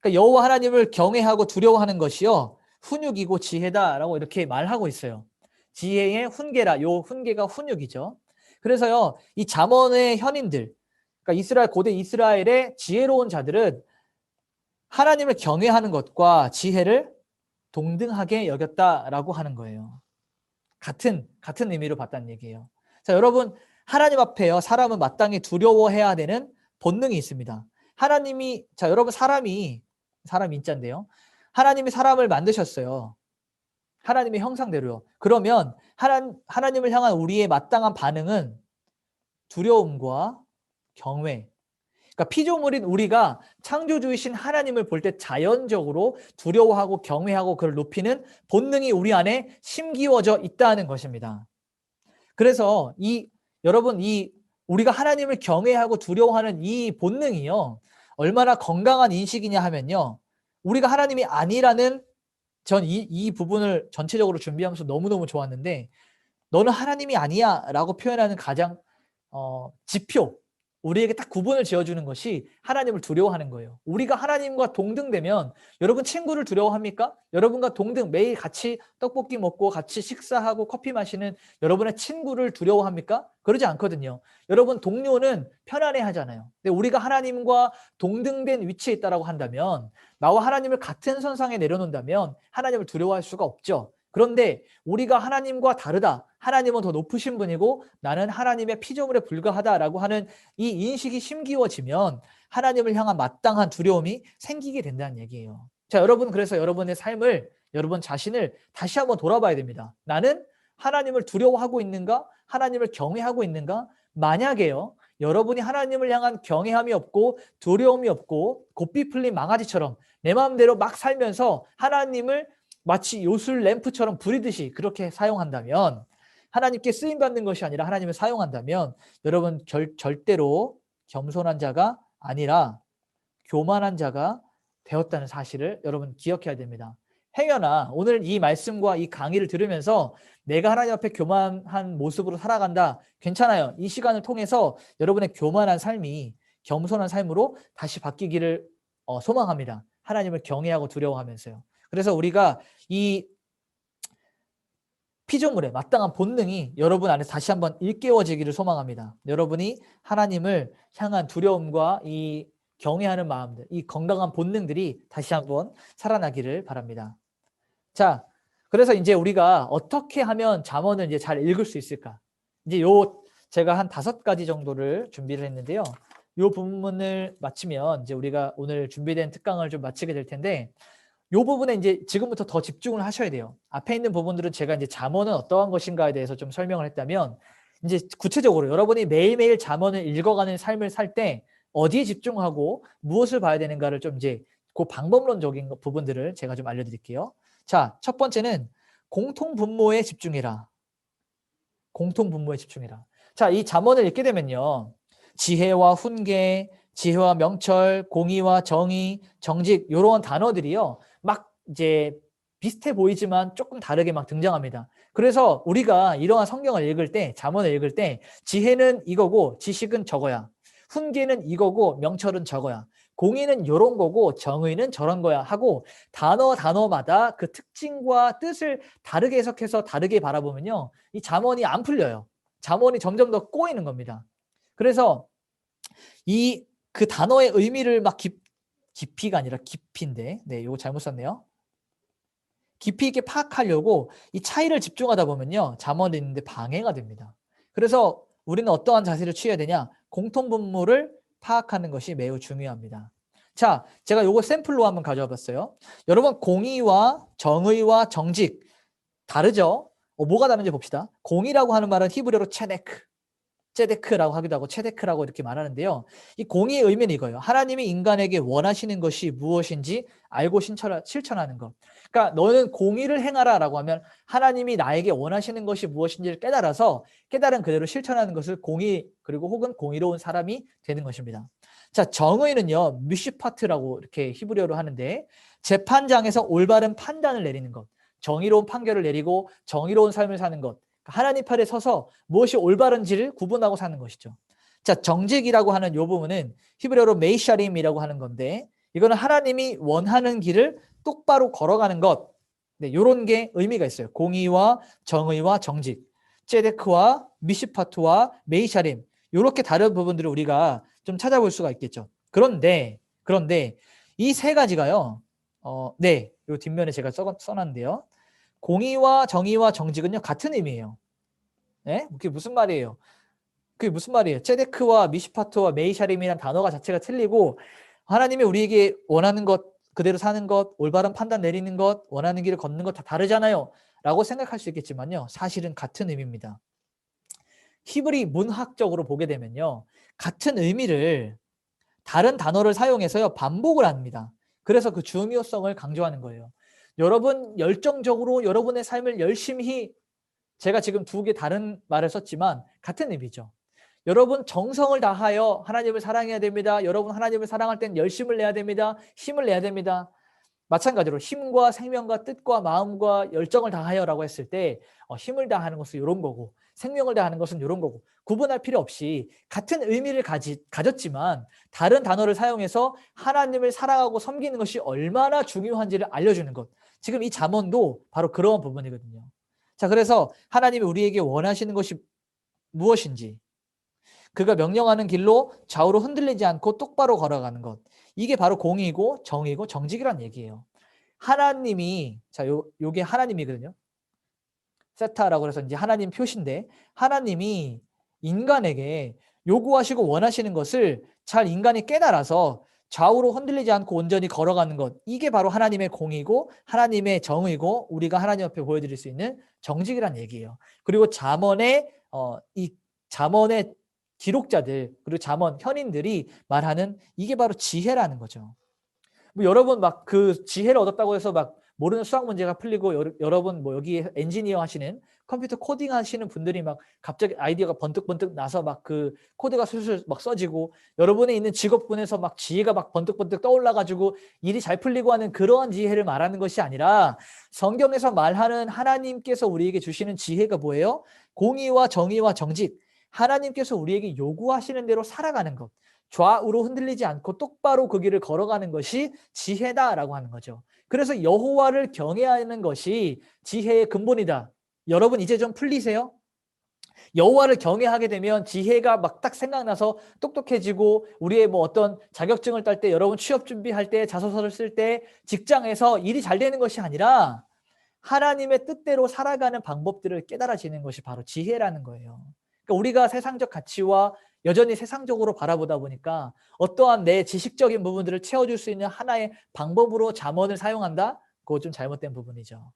그러니까 여호와 하나님을 경외하고 두려워하는 것이요 훈육이고 지혜다라고 이렇게 말하고 있어요. 지혜의 훈계라. 요 훈계가 훈육이죠. 그래서요 이 잠언의 현인들, 그러니까 고대 이스라엘의 지혜로운 자들은 하나님을 경외하는 것과 지혜를 동등하게 여겼다라고 하는 거예요. 같은 의미로 봤다는 얘기예요. 자, 여러분 하나님 앞에요 사람은 마땅히 두려워해야 되는 본능이 있습니다. 여러분 사람이 인자인데요. 하나님이 사람을 만드셨어요. 하나님의 형상대로요. 그러면 하나님을 향한 우리의 마땅한 반응은 두려움과 경외. 그러니까 피조물인 우리가 창조주이신 하나님을 볼 때 자연적으로 두려워하고 경외하고 그를 높이는 본능이 우리 안에 심기워져 있다는 것입니다. 그래서 여러분 우리가 하나님을 경외하고 두려워하는 이 본능이요 얼마나 건강한 인식이냐 하면요 우리가 하나님이 아니라는 전 이 부분을 전체적으로 준비하면서 너무너무 좋았는데 너는 하나님이 아니야 라고 표현하는 가장 지표 우리에게 딱 구분을 지어주는 것이 하나님을 두려워하는 거예요. 우리가 하나님과 동등되면 여러분 친구를 두려워합니까? 여러분과 동등 매일 같이 떡볶이 먹고 같이 식사하고 커피 마시는 여러분의 친구를 두려워합니까? 그러지 않거든요. 여러분 동료는 편안해 하잖아요. 근데 우리가 하나님과 동등된 위치에 있다라고 한다면 나와 하나님을 같은 선상에 내려놓는다면 하나님을 두려워할 수가 없죠. 그런데 우리가 하나님과 다르다. 하나님은 더 높으신 분이고 나는 하나님의 피조물에 불과하다라고 하는 이 인식이 심기워지면 하나님을 향한 마땅한 두려움이 생기게 된다는 얘기예요. 자, 여러분 그래서 여러분의 삶을 여러분 자신을 다시 한번 돌아봐야 됩니다. 나는 하나님을 두려워하고 있는가? 하나님을 경외하고 있는가? 만약에요. 여러분이 하나님을 향한 경외함이 없고 두려움이 없고 고삐 풀린 망아지처럼 내 마음대로 막 살면서 하나님을 마치 요술 램프처럼 부리듯이 그렇게 사용한다면 하나님께 쓰임받는 것이 아니라 하나님을 사용한다면 여러분 절대로 겸손한 자가 아니라 교만한 자가 되었다는 사실을 여러분 기억해야 됩니다. 행여나 오늘 이 말씀과 이 강의를 들으면서 내가 하나님 앞에 교만한 모습으로 살아간다. 괜찮아요. 이 시간을 통해서 여러분의 교만한 삶이 겸손한 삶으로 다시 바뀌기를 소망합니다. 하나님을 경외하고 두려워하면서요. 그래서 우리가 이 피조물의 마땅한 본능이 여러분 안에 다시 한번 일깨워지기를 소망합니다. 여러분이 하나님을 향한 두려움과 이 경외하는 마음들, 이 건강한 본능들이 다시 한번 살아나기를 바랍니다. 자, 그래서 이제 우리가 어떻게 하면 잠언을 이제 잘 읽을 수 있을까? 이제 제가 한 5가지 정도를 준비를 했는데요. 요 부분을 마치면 이제 우리가 오늘 준비된 특강을 좀 마치게 될 텐데 이 부분에 이제 지금부터 더 집중을 하셔야 돼요. 앞에 있는 부분들은 제가 이제 잠언은 어떠한 것인가에 대해서 좀 설명을 했다면 이제 구체적으로 여러분이 매일매일 잠언을 읽어가는 삶을 살 때 어디에 집중하고 무엇을 봐야 되는가를 좀 이제 그 방법론적인 부분들을 제가 좀 알려드릴게요. 자, 첫 번째는 공통분모에 집중해라. 공통분모에 집중해라. 자, 이 잠언을 읽게 되면요. 지혜와 훈계, 지혜와 명철, 공의와 정의, 정직 이런 단어들이요. 막 이제 비슷해 보이지만 조금 다르게 막 등장합니다. 그래서 우리가 이러한 성경을 읽을 때, 잠언을 읽을 때 지혜는 이거고 지식은 저거야. 훈계는 이거고 명철은 저거야. 공의는 이런 거고 정의는 저런 거야 하고 단어마다 그 특징과 뜻을 다르게 해석해서 다르게 바라보면요. 이 잠언이 안 풀려요. 잠언이 점점 더 꼬이는 겁니다. 그래서 그 단어의 의미를 막 깊이가 아니라 깊이인데, 네, 이거 잘못 썼네요. 깊이 있게 파악하려고 이 차이를 집중하다 보면요, 잠언을 읽는데 방해가 됩니다. 그래서 우리는 어떠한 자세를 취해야 되냐? 공통분모를 파악하는 것이 매우 중요합니다. 자, 제가 이거 샘플로 한번 가져와 봤어요. 여러분, 공의와 정의와 정직 다르죠? 뭐가 다른지 봅시다. 공의라고 하는 말은 히브리어로 체데크라고 하기도 하고 체데크라고 이렇게 말하는데요. 이 공의의 의미는 이거예요. 하나님이 인간에게 원하시는 것이 무엇인지 알고 실천하는 것. 그러니까 너는 공의를 행하라라고 하면 하나님이 나에게 원하시는 것이 무엇인지를 깨달아서 깨달은 그대로 실천하는 것을 공의 그리고 혹은 공의로운 사람이 되는 것입니다. 자, 정의는요. 뮤시파트라고 이렇게 히브리어로 하는데 재판장에서 올바른 판단을 내리는 것. 정의로운 판결을 내리고 정의로운 삶을 사는 것. 하나님 팔에 서서 무엇이 올바른지를 구분하고 사는 것이죠. 자, 정직이라고 하는 이 부분은 히브리어로 메이샤림이라고 하는 건데 이거는 하나님이 원하는 길을 똑바로 걸어가는 것. 네, 이런 게 의미가 있어요. 공의와 정의와 정직, 체데크와 미시파트와 메이샤림 이렇게 다른 부분들을 우리가 좀 찾아볼 수가 있겠죠. 그런데 이 3가지가요. 네, 이 뒷면에 제가 써놨는데요. 공의와 정의와 정직은요 같은 의미예요. 네? 그게 무슨 말이에요? 그게 무슨 말이에요? 체데크와 미시파트와 메이샤림이라는 단어가 자체가 틀리고 하나님이 우리에게 원하는 것 그대로 사는 것, 올바른 판단 내리는 것, 원하는 길을 걷는 것 다 다르잖아요. 라고 생각할 수 있겠지만요. 사실은 같은 의미입니다. 히브리 문학적으로 보게 되면요. 같은 의미를 다른 단어를 사용해서요. 반복을 합니다. 그래서 그 중요성을 강조하는 거예요. 여러분 열정적으로 여러분의 삶을 열심히 제가 지금 2개 다른 말을 썼지만 같은 의미죠. 여러분 정성을 다하여 하나님을 사랑해야 됩니다. 여러분 하나님을 사랑할 땐 열심을 내야 됩니다. 힘을 내야 됩니다. 마찬가지로 힘과 생명과 뜻과 마음과 열정을 다하여라고 했을 때 힘을 다하는 것은 이런 거고 생명을 다하는 것은 이런 거고, 구분할 필요 없이 같은 의미를 가졌지만 다른 단어를 사용해서 하나님을 사랑하고 섬기는 것이 얼마나 중요한지를 알려주는 것. 지금 이 잠언도 바로 그런 부분이거든요. 자, 그래서 하나님이 우리에게 원하시는 것이 무엇인지, 그가 명령하는 길로 좌우로 흔들리지 않고 똑바로 걸어가는 것, 이게 바로 공의고 정의고 정직이란 얘기예요. 하나님이, 자, 요게 하나님이거든요. 세타라고 해서 이제 하나님 표시인데, 하나님이 인간에게 요구하시고 원하시는 것을 잘 인간이 깨달아서 좌우로 흔들리지 않고 온전히 걸어가는 것, 이게 바로 하나님의 공의고 하나님의 정의고 우리가 하나님 앞에 보여드릴 수 있는 정직이란 얘기예요. 그리고 잠언의 이 잠언의 기록자들, 그리고 잠언 현인들이 말하는 이게 바로 지혜라는 거죠. 뭐 여러분 막 그 지혜를 얻었다고 해서 막 모르는 수학 문제가 풀리고, 여러분 뭐 여기 엔지니어 하시는 컴퓨터 코딩 하시는 분들이 막 갑자기 아이디어가 번뜩번뜩 나서 막 그 코드가 술술 막 써지고, 여러분에 있는 직업군에서 막 지혜가 막 번뜩번뜩 떠올라 가지고 일이 잘 풀리고 하는 그러한 지혜를 말하는 것이 아니라, 성경에서 말하는 하나님께서 우리에게 주시는 지혜가 뭐예요? 공의와 정의와 정직, 하나님께서 우리에게 요구하시는 대로 살아가는 것, 좌우로 흔들리지 않고 똑바로 그 길을 걸어가는 것이 지혜다라고 하는 거죠. 그래서 여호와를 경외하는 것이 지혜의 근본이다. 여러분 이제 좀 풀리세요? 여호와를 경외하게 되면 지혜가 막 딱 생각나서 똑똑해지고, 우리의 뭐 어떤 자격증을 딸 때, 여러분 취업 준비할 때, 자소서를 쓸 때, 직장에서 일이 잘 되는 것이 아니라 하나님의 뜻대로 살아가는 방법들을 깨달아지는 것이 바로 지혜라는 거예요. 그러니까 우리가 세상적 가치와 여전히 세상적으로 바라보다 보니까 어떠한 내 지식적인 부분들을 채워줄 수 있는 하나의 방법으로 잠언을 사용한다? 그거 좀 잘못된 부분이죠.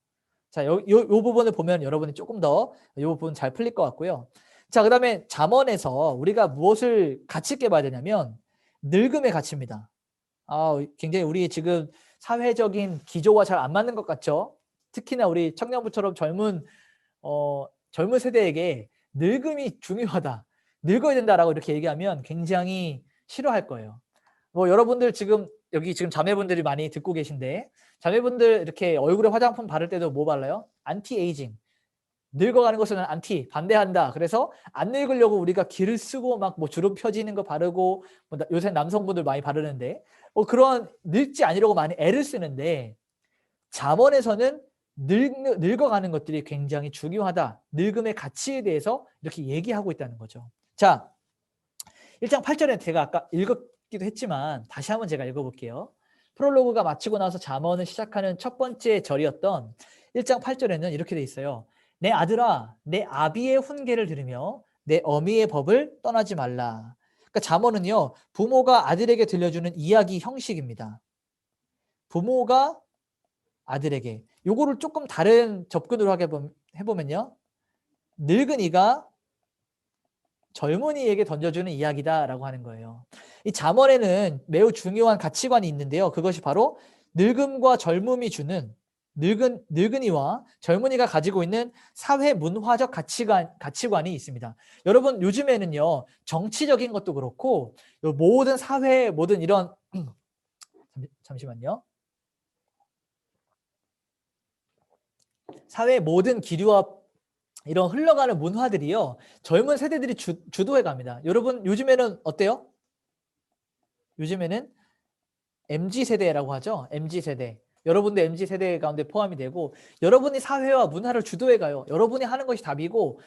자, 요 부분을 보면 여러분이 조금 더 이 부분 잘 풀릴 것 같고요. 자, 그 다음에 잠언에서 우리가 무엇을 가치 있게 봐야 되냐면 늙음의 가치입니다. 굉장히 우리 지금 사회적인 기조와 잘 안 맞는 것 같죠? 특히나 우리 청년부처럼 젊은 세대에게 늙음이 중요하다, 늙어야 된다라고 이렇게 얘기하면 굉장히 싫어할 거예요. 뭐 여러분들 지금 여기 지금 자매분들이 많이 듣고 계신데, 자매분들 이렇게 얼굴에 화장품 바를 때도 뭐 발라요? 안티에이징. 늙어가는 것은 안티, 반대한다. 그래서 안 늙으려고 우리가 기를 쓰고 막 뭐 주름 펴지는 거 바르고, 뭐 요새 남성분들 많이 바르는데 그런 늙지 않으려고 많이 애를 쓰는데, 잠언에서는 늙어가는 것들이 굉장히 중요하다, 늙음의 가치에 대해서 이렇게 얘기하고 있다는 거죠. 자, 1장 8절에 제가 아까 읽었기도 했지만 다시 한번 제가 읽어볼게요. 프롤로그가 마치고 나서 잠언을 시작하는 첫 번째 절이었던 1장 8절에는 이렇게 돼 있어요. 내 아들아, 내 아비의 훈계를 들으며 내 어미의 법을 떠나지 말라. 그러니까 잠언은요, 부모가 아들에게 들려주는 이야기 형식입니다. 부모가 아들에게, 요거를 조금 다른 접근으로 해보면요, 늙은이가 젊은이에게 던져주는 이야기다라고 하는 거예요. 이 잠언에는 매우 중요한 가치관이 있는데요, 그것이 바로 늙음과 젊음이 주는, 늙은이와 젊은이가 가지고 있는 사회 문화적 가치관이 있습니다. 여러분 요즘에는요, 정치적인 것도 그렇고 모든 사회, 모든 이런 잠시만요. 사회의 모든 기류와 이런 흘러가는 문화들이요, 젊은 세대들이 주도해 갑니다. 여러분 요즘에는 어때요? 요즘에는 MZ세대라고 하죠. MZ세대. 여러분도 MZ세대 가운데 포함이 되고, 여러분이 사회와 문화를 주도해 가요. 여러분이 하는 것이 답이고,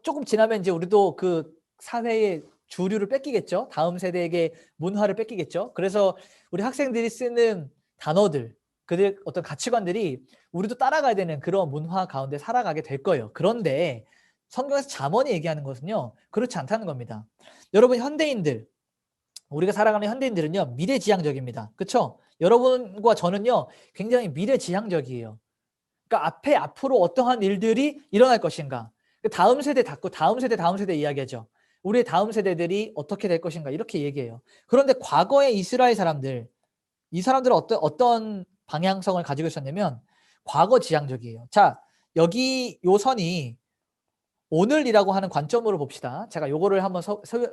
조금 지나면 이제 우리도 그 사회의 주류를 뺏기겠죠. 다음 세대에게 문화를 뺏기겠죠. 그래서 우리 학생들이 쓰는 단어들, 그들 어떤 가치관들이 우리도 따라가야 되는 그런 문화 가운데 살아가게 될 거예요. 그런데 성경에서 잠언이 얘기하는 것은요, 그렇지 않다는 겁니다. 여러분 현대인들, 우리가 살아가는 현대인들은요, 미래지향적입니다. 그렇죠? 여러분과 저는요, 굉장히 미래지향적이에요. 그러니까 앞으로 어떠한 일들이 일어날 것인가, 다음 세대 닫고 다음 세대 이야기하죠. 우리의 다음 세대들이 어떻게 될 것인가, 이렇게 얘기해요. 그런데 과거의 이스라엘 사람들, 이 사람들은 어떤 방향성을 가지고 있었냐면 과거 지향적이에요. 자, 여기 요 선이 오늘이라고 하는 관점으로 봅시다. 제가 요거를 한번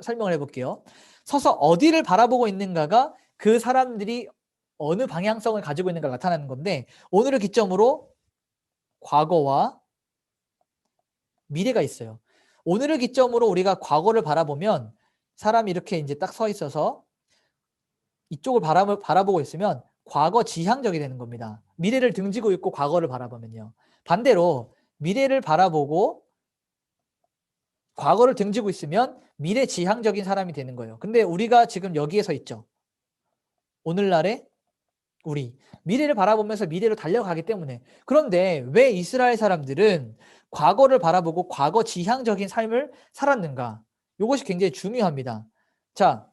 설명을 해볼게요. 서서 어디를 바라보고 있는가가 그 사람들이 어느 방향성을 가지고 있는가 나타나는 건데, 오늘을 기점으로 과거와 미래가 있어요. 오늘을 기점으로 우리가 과거를 바라보면 사람이 이렇게 이제 딱 서 있어서 이쪽을 바라보고 있으면 과거 지향적이 되는 겁니다. 미래를 등지고 있고 과거를 바라보면요. 반대로 미래를 바라보고 과거를 등지고 있으면 미래 지향적인 사람이 되는 거예요. 근데 우리가 지금 여기에 서 있죠. 오늘날의 우리 미래를 바라보면서 미래로 달려가기 때문에. 그런데 왜 이스라엘 사람들은 과거를 바라보고 과거 지향적인 삶을 살았는가? 이것이 굉장히 중요합니다. 자,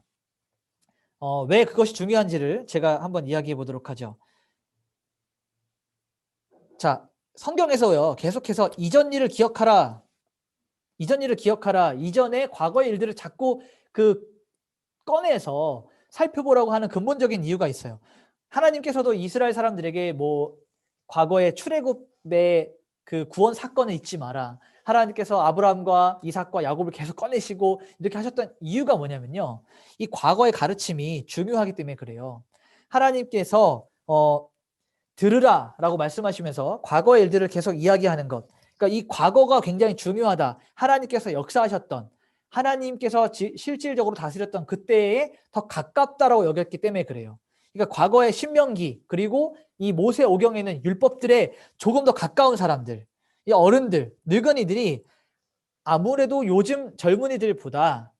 왜 그것이 중요한지를 제가 한번 이야기해 보도록 하죠. 자, 성경에서요, 계속해서 이전 일을 기억하라. 이전 일을 기억하라. 이전의 과거의 일들을 자꾸 꺼내서 살펴보라고 하는 근본적인 이유가 있어요. 하나님께서도 이스라엘 사람들에게 뭐 과거의 출애굽의 그 구원 사건을 잊지 마라. 하나님께서 아브라함과 이삭과 야곱을 계속 꺼내시고 이렇게 하셨던 이유가 뭐냐면요. 이 과거의 가르침이 중요하기 때문에 그래요. 하나님께서 들으라라고 말씀하시면서 과거의 일들을 계속 이야기하는 것. 그러니까 이 과거가 굉장히 중요하다. 하나님께서 역사하셨던, 하나님께서 실질적으로 다스렸던 그때에 더 가깝다라고 여겼기 때문에 그래요. 그러니까 과거의 신명기 그리고 이 모세오경에는 율법들에 조금 더 가까운 사람들, 이 어른들, 늙은이들이 아무래도 요즘 젊은이들보다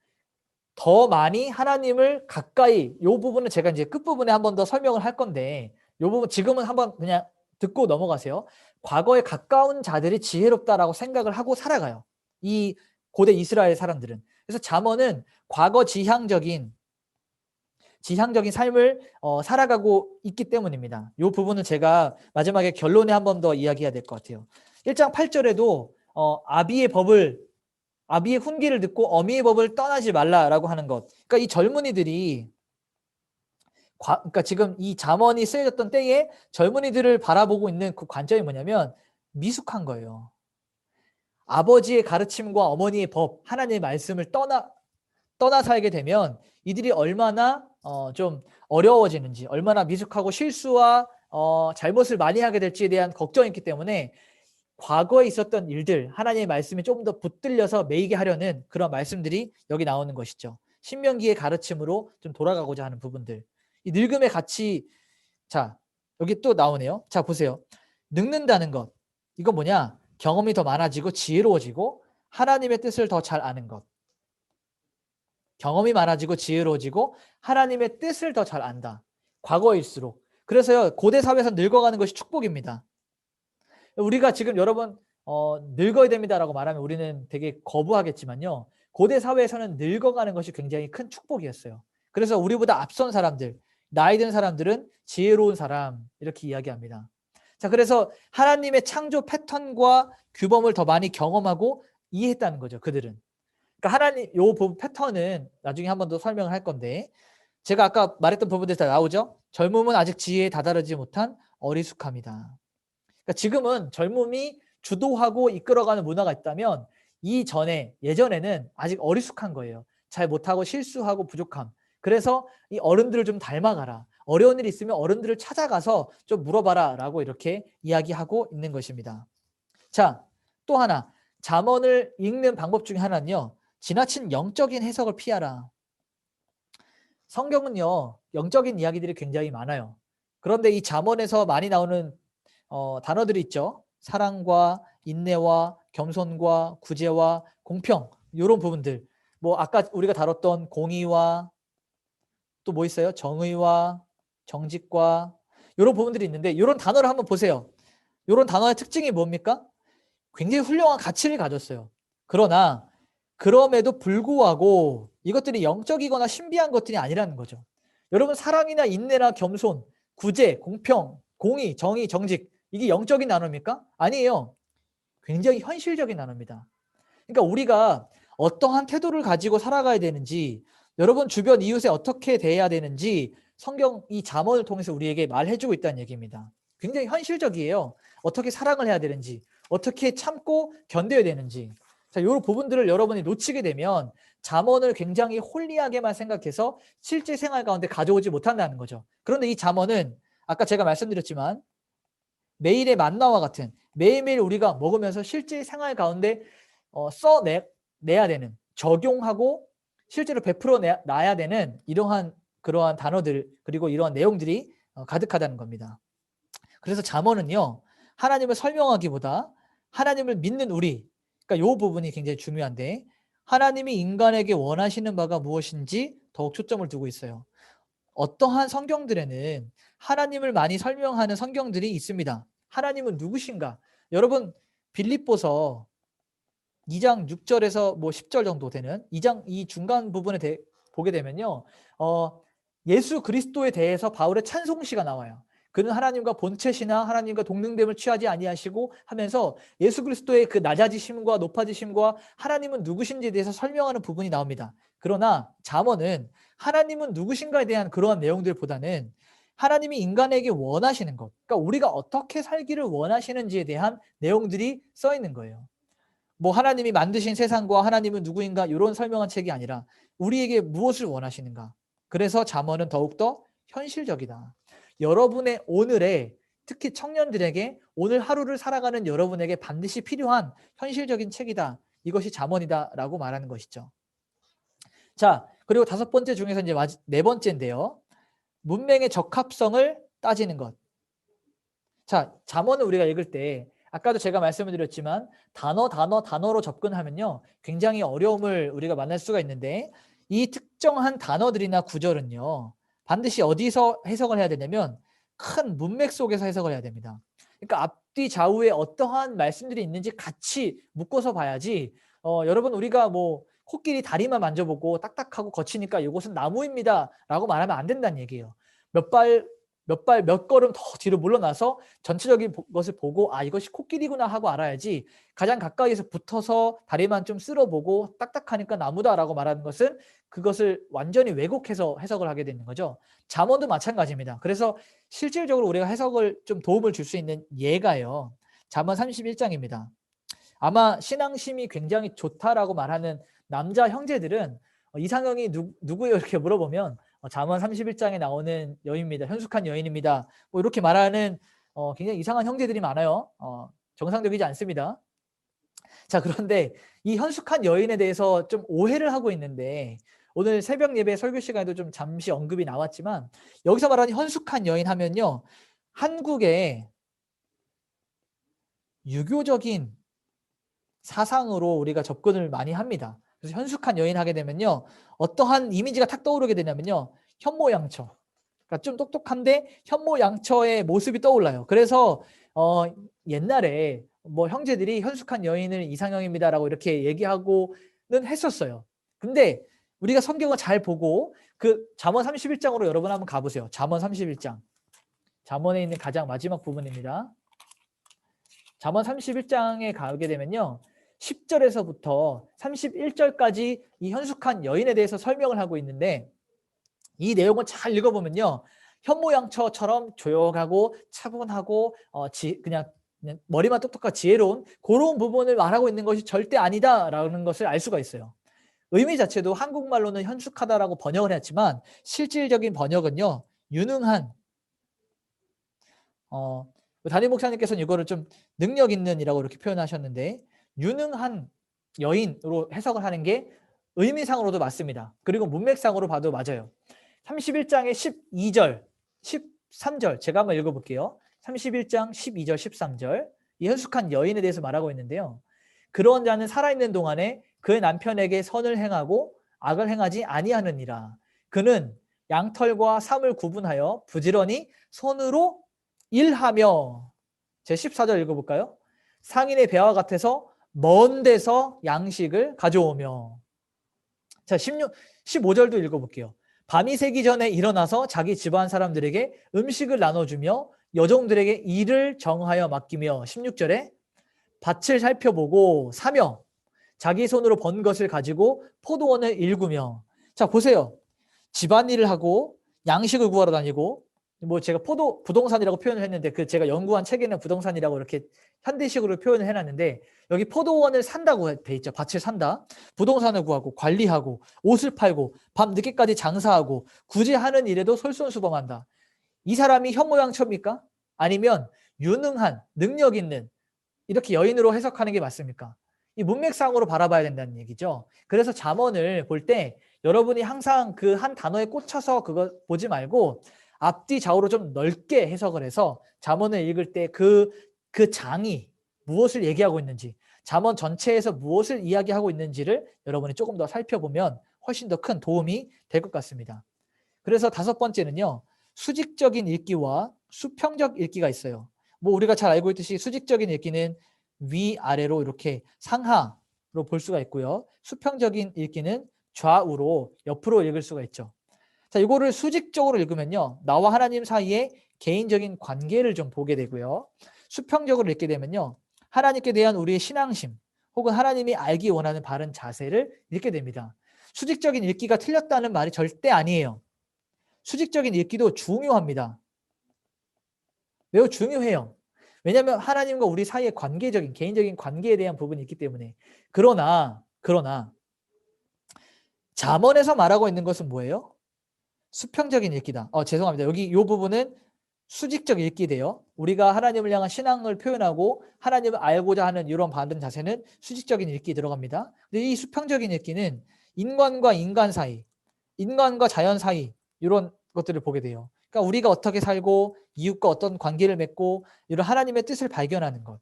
더 많이 하나님을 가까이, 이 부분은 제가 이제 끝부분에 한 번 더 설명을 할 건데 이 부분 지금은 한번 그냥 듣고 넘어가세요. 과거에 가까운 자들이 지혜롭다라고 생각을 하고 살아가요. 이 고대 이스라엘 사람들은. 그래서 잠언은 과거 지향적인 삶을 살아가고 있기 때문입니다. 이 부분은 제가 마지막에 결론에 한 번 더 이야기해야 될 것 같아요. 1장 8절에도 아비의 훈계를 듣고 어미의 법을 떠나지 말라라고 하는 것. 그러니까 이 젊은이들이 그러니까 지금 이 잠언이 쓰여졌던 때에 젊은이들을 바라보고 있는 그 관점이 뭐냐면 미숙한 거예요. 아버지의 가르침과 어머니의 법, 하나님의 말씀을 떠나 살게 되면 이들이 얼마나 좀 어려워지는지, 얼마나 미숙하고 실수와 잘못을 많이 하게 될지에 대한 걱정이 있기 때문에 과거에 있었던 일들, 하나님의 말씀이 조금 더 붙들려서 매이게 하려는 그런 말씀들이 여기 나오는 것이죠. 신명기의 가르침으로 좀 돌아가고자 하는 부분들. 이 늙음의 가치, 자, 여기 또 나오네요. 자, 보세요. 늙는다는 것. 이건 뭐냐? 경험이 더 많아지고 지혜로워지고 하나님의 뜻을 더 잘 아는 것. 경험이 많아지고 지혜로워지고 하나님의 뜻을 더 잘 안다. 과거일수록. 그래서요, 고대 사회에서 늙어가는 것이 축복입니다. 우리가 지금 여러분 늙어야 됩니다라고 말하면 우리는 되게 거부하겠지만요. 고대 사회에서는 늙어가는 것이 굉장히 큰 축복이었어요. 그래서 우리보다 앞선 사람들, 나이 든 사람들은 지혜로운 사람 이렇게 이야기합니다. 자, 그래서 하나님의 창조 패턴과 규범을 더 많이 경험하고 이해했다는 거죠. 그들은. 그러니까 하나님 요 패턴은 나중에 한 번 더 설명을 할 건데 제가 아까 말했던 부분들이 다 나오죠. 젊음은 아직 지혜에 다다르지 못한 어리숙함이다. 그러니까 지금은 젊음이 주도하고 이끌어가는 문화가 있다면 예전에는 아직 어리숙한 거예요. 잘 못하고 실수하고 부족함. 그래서 이 어른들을 좀 닮아가라. 어려운 일이 있으면 어른들을 찾아가서 좀 물어봐라 라고 이렇게 이야기하고 있는 것입니다. 자, 또 하나 잠언을 읽는 방법 중에 하나는요. 지나친 영적인 해석을 피하라. 성경은요. 영적인 이야기들이 굉장히 많아요. 그런데 이 잠언에서 많이 나오는 단어들이 있죠. 사랑과 인내와 겸손과 구제와 공평 이런 부분들. 뭐 아까 우리가 다뤘던 공의와 또 뭐 있어요? 정의와 정직과 이런 부분들이 있는데 이런 단어를 한번 보세요. 이런 단어의 특징이 뭡니까? 굉장히 훌륭한 가치를 가졌어요. 그러나 그럼에도 불구하고 이것들이 영적이거나 신비한 것들이 아니라는 거죠. 여러분 사랑이나 인내나 겸손, 구제, 공평, 공의, 정의, 정직 이게 영적인 단어입니까? 아니에요. 굉장히 현실적인 단어입니다. 그러니까 우리가 어떠한 태도를 가지고 살아가야 되는지 여러분 주변 이웃에 어떻게 대해야 되는지 성경 이 잠언을 통해서 우리에게 말해주고 있다는 얘기입니다. 굉장히 현실적이에요. 어떻게 사랑을 해야 되는지 어떻게 참고 견뎌야 되는지 자, 이런 부분들을 여러분이 놓치게 되면 잠언을 굉장히 홀리하게만 생각해서 실제 생활 가운데 가져오지 못한다는 거죠. 그런데 이 잠언은 아까 제가 말씀드렸지만 매일의 만나와 같은 매일매일 우리가 먹으면서 실제 생활 가운데 내야 되는, 적용하고 실제로 베풀어 놔야 되는 그러한 단어들 그리고 이러한 내용들이 가득하다는 겁니다. 그래서 잠언은요, 하나님을 설명하기보다 하나님을 믿는 우리, 그러니까 이 부분이 굉장히 중요한데, 하나님이 인간에게 원하시는 바가 무엇인지 더욱 초점을 두고 있어요. 어떠한 성경들에는 하나님을 많이 설명하는 성경들이 있습니다. 하나님은 누구신가? 여러분, 빌립보서 2장 6절에서 뭐 10절 정도 되는 2장 이 중간 부분에 보게 되면요, 예수 그리스도에 대해서 바울의 찬송시가 나와요. 그는 하나님과 본체시나 하나님과 동등됨을 취하지 아니하시고 하면서 예수 그리스도의 그 낮아지심과 높아지심과 하나님은 누구신지에 대해서 설명하는 부분이 나옵니다. 그러나 잠언은 하나님은 누구신가에 대한 그러한 내용들보다는 하나님이 인간에게 원하시는 것, 그러니까 우리가 어떻게 살기를 원하시는지에 대한 내용들이 써 있는 거예요. 뭐 하나님이 만드신 세상과 하나님은 누구인가 이런 설명한 책이 아니라 우리에게 무엇을 원하시는가. 그래서 잠언은 더욱더 현실적이다. 여러분의 오늘에, 특히 청년들에게 오늘 하루를 살아가는 여러분에게 반드시 필요한 현실적인 책이다. 이것이 잠언이다 라고 말하는 것이죠. 자, 그리고 5번째 중에서 이제 4번째인데요. 문맹의 적합성을 따지는 것. 자, 잠언을 우리가 읽을 때 아까도 제가 말씀을 드렸지만 단어로 접근하면요, 굉장히 어려움을 우리가 만날 수가 있는데, 이 특정한 단어들이나 구절은요, 반드시 어디서 해석을 해야 되냐면 큰 문맥 속에서 해석을 해야 됩니다. 그러니까 앞뒤 좌우에 어떠한 말씀들이 있는지 같이 묶어서 봐야지, 여러분, 우리가 뭐 코끼리 다리만 만져보고 딱딱하고 거치니까 이것은 나무입니다 라고 말하면 안 된다는 얘기예요. 몇 걸음 더 뒤로 물러나서 전체적인 것을 보고 이것이 코끼리구나 하고 알아야지, 가장 가까이에서 붙어서 다리만 좀 쓸어보고 딱딱하니까 나무다라고 말하는 것은 그것을 완전히 왜곡해서 해석을 하게 되는 거죠. 잠언도 마찬가지입니다. 그래서 실질적으로 우리가 해석을 좀 도움을 줄 수 있는 예가요, 잠언 31장입니다. 아마 신앙심이 굉장히 좋다라고 말하는 남자 형제들은 이상형이 누구예요? 이렇게 물어보면 잠언 31장에 나오는 여인입니다. 현숙한 여인입니다. 뭐 이렇게 말하는 굉장히 이상한 형제들이 많아요. 정상적이지 않습니다. 자, 그런데 이 현숙한 여인에 대해서 좀 오해를 하고 있는데, 오늘 새벽 예배 설교 시간에도 좀 잠시 언급이 나왔지만, 여기서 말하는 현숙한 여인 하면요, 한국의 유교적인 사상으로 우리가 접근을 많이 합니다. 그래서 현숙한 여인 하게 되면요, 어떠한 이미지가 탁 떠오르게 되냐면요, 현모양처, 그러니까 좀 똑똑한데 현모양처의 모습이 떠올라요. 그래서 옛날에 뭐 형제들이 현숙한 여인을 이상형입니다라고 이렇게 얘기하고는 했었어요. 근데 우리가 성경을 잘 보고 그 잠언 31장으로 여러분 한번 가보세요. 잠언 31장, 잠언에 있는 가장 마지막 부분입니다. 잠언 31장에 가게 되면요, 10절에서부터 31절까지 이 현숙한 여인에 대해서 설명을 하고 있는데, 이 내용을 잘 읽어보면요, 현모양처처럼 조용하고 차분하고 그냥 머리만 똑똑하고 지혜로운 그런 부분을 말하고 있는 것이 절대 아니다라는 것을 알 수가 있어요. 의미 자체도 한국말로는 현숙하다라고 번역을 했지만 실질적인 번역은요, 유능한, 담임 목사님께서는 이거를 좀 능력 있는이라고 이렇게 표현하셨는데, 유능한 여인으로 해석을 하는 게 의미상으로도 맞습니다. 그리고 문맥상으로 봐도 맞아요. 31장의 12절, 13절 제가 한번 읽어볼게요. 31장 12절, 13절, 이 현숙한 여인에 대해서 말하고 있는데요. 그런 자는 살아있는 동안에 그의 남편에게 선을 행하고 악을 행하지 아니하느니라. 그는 양털과 삼을 구분하여 부지런히 손으로 일하며, 제 14절 읽어볼까요? 상인의 배와 같아서 먼 데서 양식을 가져오며. 자, 15절도 읽어볼게요. 밤이 새기 전에 일어나서 자기 집안 사람들에게 음식을 나눠주며 여종들에게 일을 정하여 맡기며. 16절에 밭을 살펴보고 사며 자기 손으로 번 것을 가지고 포도원을 일구며. 자, 보세요. 집안일을 하고 양식을 구하러 다니고, 뭐 제가 부동산이라고 표현을 했는데 그 제가 연구한 책에는 부동산이라고 이렇게 현대식으로 표현을 해놨는데, 여기 포도원을 산다고 돼 있죠. 밭을 산다. 부동산을 구하고 관리하고 옷을 팔고 밤 늦게까지 장사하고 굳이 하는 일에도 솔선수범한다. 이 사람이 현모양처입니까? 아니면 유능한, 능력 있는, 이렇게 여인으로 해석하는 게 맞습니까? 이 문맥상으로 바라봐야 된다는 얘기죠. 그래서 잠언을 볼 때 여러분이 항상 그 한 단어에 꽂혀서 그거 보지 말고 앞뒤 좌우로 좀 넓게 해석을 해서 잠언을 읽을 때 그 장이 무엇을 얘기하고 있는지, 잠언 전체에서 무엇을 이야기하고 있는지를 여러분이 조금 더 살펴보면 훨씬 더 큰 도움이 될 것 같습니다. 그래서 5번째는요. 수직적인 읽기와 수평적 읽기가 있어요. 뭐 우리가 잘 알고 있듯이 수직적인 읽기는 위아래로 이렇게 상하로 볼 수가 있고요. 수평적인 읽기는 좌우로 옆으로 읽을 수가 있죠. 자, 이거를 수직적으로 읽으면요. 나와 하나님 사이의 개인적인 관계를 좀 보게 되고요. 수평적으로 읽게 되면요. 하나님께 대한 우리의 신앙심 혹은 하나님이 알기 원하는 바른 자세를 읽게 됩니다. 수직적인 읽기가 틀렸다는 말이 절대 아니에요. 수직적인 읽기도 중요합니다. 매우 중요해요. 왜냐하면 하나님과 우리 사이의 관계적인 개인적인 관계에 대한 부분이 있기 때문에. 그러나 잠언에서 말하고 있는 것은 뭐예요? 수평적인 읽기다. 죄송합니다. 여기 이 부분은 수직적 읽기돼요. 우리가 하나님을 향한 신앙을 표현하고 하나님을 알고자 하는 이런 바른 자세는 수직적인 읽기 들어갑니다. 근데 이 수평적인 읽기는 인간과 인간 사이, 인간과 자연 사이 이런 것들을 보게 돼요. 그러니까 우리가 어떻게 살고 이웃과 어떤 관계를 맺고 이런 하나님의 뜻을 발견하는 것.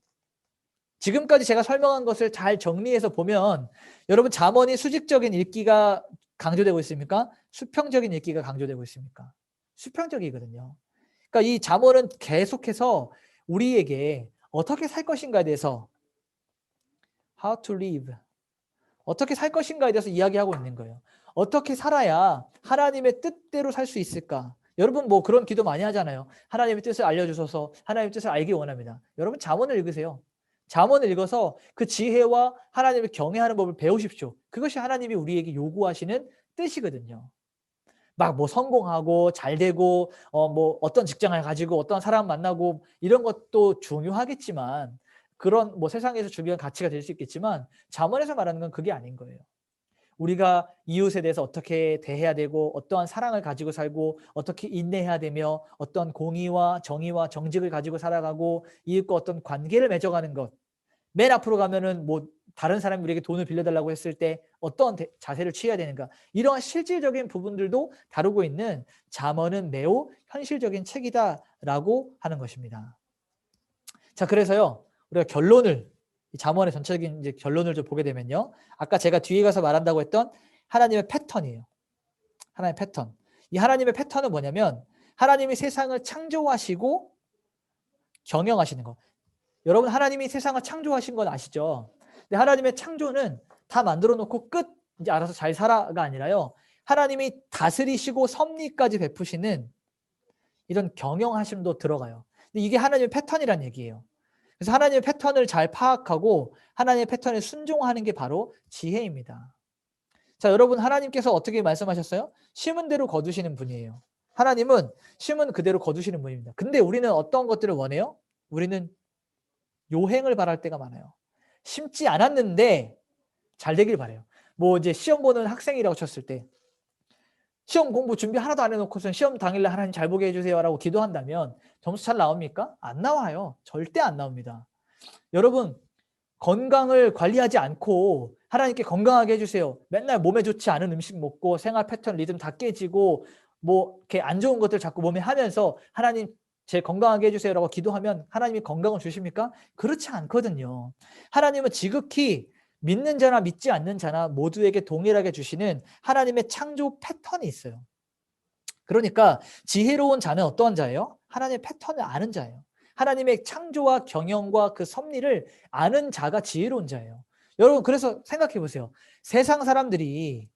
지금까지 제가 설명한 것을 잘 정리해서 보면 여러분 잠언이 수직적인 읽기가 강조되고 있습니까? 수평적인 읽기가 강조되고 있습니까? 수평적이거든요. 그러니까 이 잠언은 계속해서 우리에게 어떻게 살 것인가에 대해서 how to live, 어떻게 살 것인가에 대해서 이야기하고 있는 거예요. 어떻게 살아야 하나님의 뜻대로 살 수 있을까? 여러분 뭐 그런 기도 많이 하잖아요. 하나님의 뜻을 알려주셔서 하나님의 뜻을 알기 원합니다. 여러분 잠언을 읽으세요. 잠언을 읽어서 그 지혜와 하나님을 경외하는 법을 배우십시오. 그것이 하나님이 우리에게 요구하시는 뜻이거든요. 막 뭐 성공하고 잘 되고 뭐 어떤 직장을 가지고 어떤 사람 만나고 이런 것도 중요하겠지만 그런 뭐 세상에서 중요한 가치가 될 수 있겠지만 잠언에서 말하는 건 그게 아닌 거예요. 우리가 이웃에 대해서 어떻게 대해야 되고 어떠한 사랑을 가지고 살고 어떻게 인내해야 되며 어떤 공의와 정의와 정직을 가지고 살아가고 이웃과 어떤 관계를 맺어가는 것. 맨 앞으로 가면은 뭐 다른 사람이 우리에게 돈을 빌려달라고 했을 때 어떤 자세를 취해야 되는가. 이러한 실질적인 부분들도 다루고 있는 잠언은 매우 현실적인 책이다라고 하는 것입니다. 자, 그래서요. 우리가 결론을 잠언의 전체적인 이제 결론을 좀 보게 되면요. 아까 제가 뒤에 가서 말한다고 했던 하나님의 패턴이에요. 하나님의 패턴. 이 하나님의 패턴은 뭐냐면 하나님이 세상을 창조하시고 경영하시는 것. 여러분 하나님이 세상을 창조하신 건 아시죠? 근데 하나님의 창조는 다 만들어 놓고 끝 이제 알아서 잘 살아가 아니라요. 하나님이 다스리시고 섭리까지 베푸시는 이런 경영하심도 들어가요. 근데 이게 하나님의 패턴이란 얘기예요. 그래서 하나님의 패턴을 잘 파악하고 하나님의 패턴에 순종하는 게 바로 지혜입니다. 자, 여러분 하나님께서 어떻게 말씀하셨어요? 심은 대로 거두시는 분이에요. 하나님은 심은 그대로 거두시는 분입니다. 근데 우리는 어떤 것들을 원해요? 우리는 요행을 바랄 때가 많아요. 심지 않았는데 잘 되길 바라요. 뭐 이제 시험 보는 학생이라고 쳤을 때 시험 공부 준비 하나도 안 해놓고선 시험 당일날 하나님 잘 보게 해주세요 라고 기도한다면 점수 잘 나옵니까? 안 나와요. 절대 안 나옵니다. 여러분 건강을 관리하지 않고 하나님께 건강하게 해주세요. 맨날 몸에 좋지 않은 음식 먹고 생활 패턴 리듬 다 깨지고 뭐 이렇게 안 좋은 것들 자꾸 몸에 하면서 하나님 제 건강하게 해주세요 라고 기도하면 하나님이 건강을 주십니까? 그렇지 않거든요. 하나님은 지극히 믿는 자나 믿지 않는 자나 모두에게 동일하게 주시는 하나님의 창조 패턴이 있어요. 그러니까 지혜로운 자는 어떠한 자예요? 하나님의 패턴을 아는 자예요. 하나님의 창조와 경영과 그 섭리를 아는 자가 지혜로운 자예요. 여러분 그래서 생각해 보세요. 세상 사람들이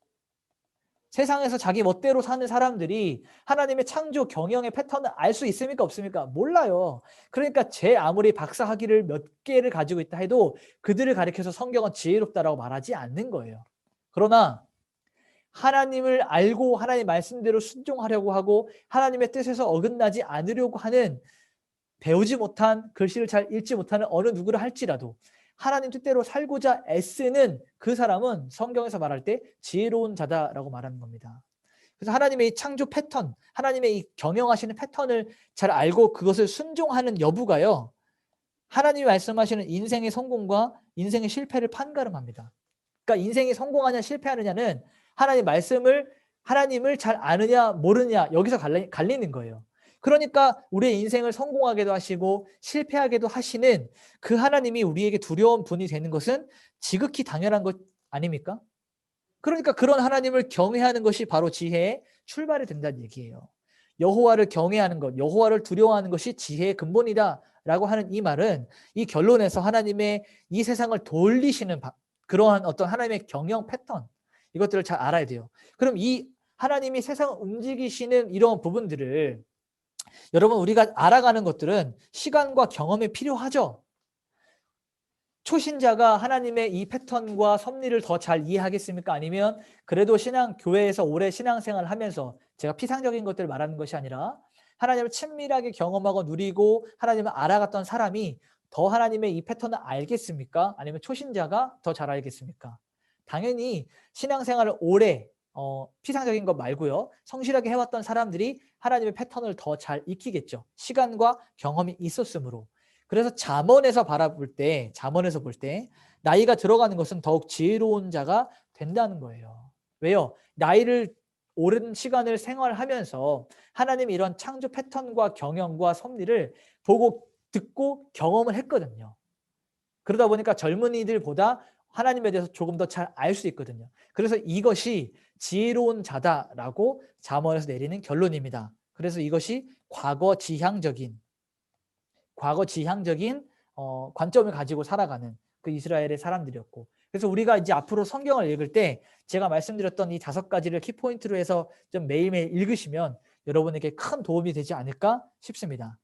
세상에서 자기 멋대로 사는 사람들이 하나님의 창조 경영의 패턴을 알 수 있습니까? 없습니까? 몰라요. 그러니까 제 아무리 박사 학위를 몇 개를 가지고 있다 해도 그들을 가리켜서 성경은 지혜롭다라고 말하지 않는 거예요. 그러나 하나님을 알고 하나님 말씀대로 순종하려고 하고 하나님의 뜻에서 어긋나지 않으려고 하는 배우지 못한 글씨를 잘 읽지 못하는 어느 누구를 할지라도 하나님 뜻대로 살고자 애쓰는 그 사람은 성경에서 말할 때 지혜로운 자다라고 말하는 겁니다. 그래서 하나님의 이 창조 패턴, 하나님의 이 경영하시는 패턴을 잘 알고 그것을 순종하는 여부가요. 하나님이 말씀하시는 인생의 성공과 인생의 실패를 판가름합니다. 그러니까 인생이 성공하냐 실패하느냐는 하나님을 잘 아느냐 모르느냐 여기서 갈리는 거예요. 그러니까 우리의 인생을 성공하게도 하시고 실패하게도 하시는 그 하나님이 우리에게 두려운 분이 되는 것은 지극히 당연한 것 아닙니까? 그러니까 그런 하나님을 경외하는 것이 바로 지혜의 출발이 된다는 얘기예요. 여호와를 경외하는 것, 여호와를 두려워하는 것이 지혜의 근본이다라고 하는 이 말은 이 결론에서 하나님의 이 세상을 돌리시는 그러한 어떤 하나님의 경영 패턴, 이것들을 잘 알아야 돼요. 그럼 이 하나님이 세상을 움직이시는 이런 부분들을 여러분 우리가 알아가는 것들은 시간과 경험이 필요하죠. 초신자가 하나님의 이 패턴과 섭리를 더 잘 이해하겠습니까? 아니면 그래도 교회에서 오래 신앙생활을 하면서 제가 피상적인 것들을 말하는 것이 아니라 하나님을 친밀하게 경험하고 누리고 하나님을 알아갔던 사람이 더 하나님의 이 패턴을 알겠습니까? 아니면 초신자가 더 잘 알겠습니까? 당연히 신앙생활을 오래 피상적인 것 말고요. 성실하게 해왔던 사람들이 하나님의 패턴을 더 잘 익히겠죠. 시간과 경험이 있었으므로. 그래서 잠언에서 볼 때 나이가 들어가는 것은 더욱 지혜로운 자가 된다는 거예요. 왜요? 나이를 오랜 시간을 생활하면서 하나님의 이런 창조 패턴과 경영과 섭리를 보고 듣고 경험을 했거든요. 그러다 보니까 젊은이들보다 하나님에 대해서 조금 더 잘 알 수 있거든요. 그래서 이것이 지혜로운 자다라고 잠언에서 내리는 결론입니다. 그래서 이것이 과거 지향적인 관점을 가지고 살아가는 그 이스라엘의 사람들이었고, 그래서 우리가 이제 앞으로 성경을 읽을 때 제가 말씀드렸던 이 5가지를 키포인트로 해서 좀 매일매일 읽으시면 여러분에게 큰 도움이 되지 않을까 싶습니다.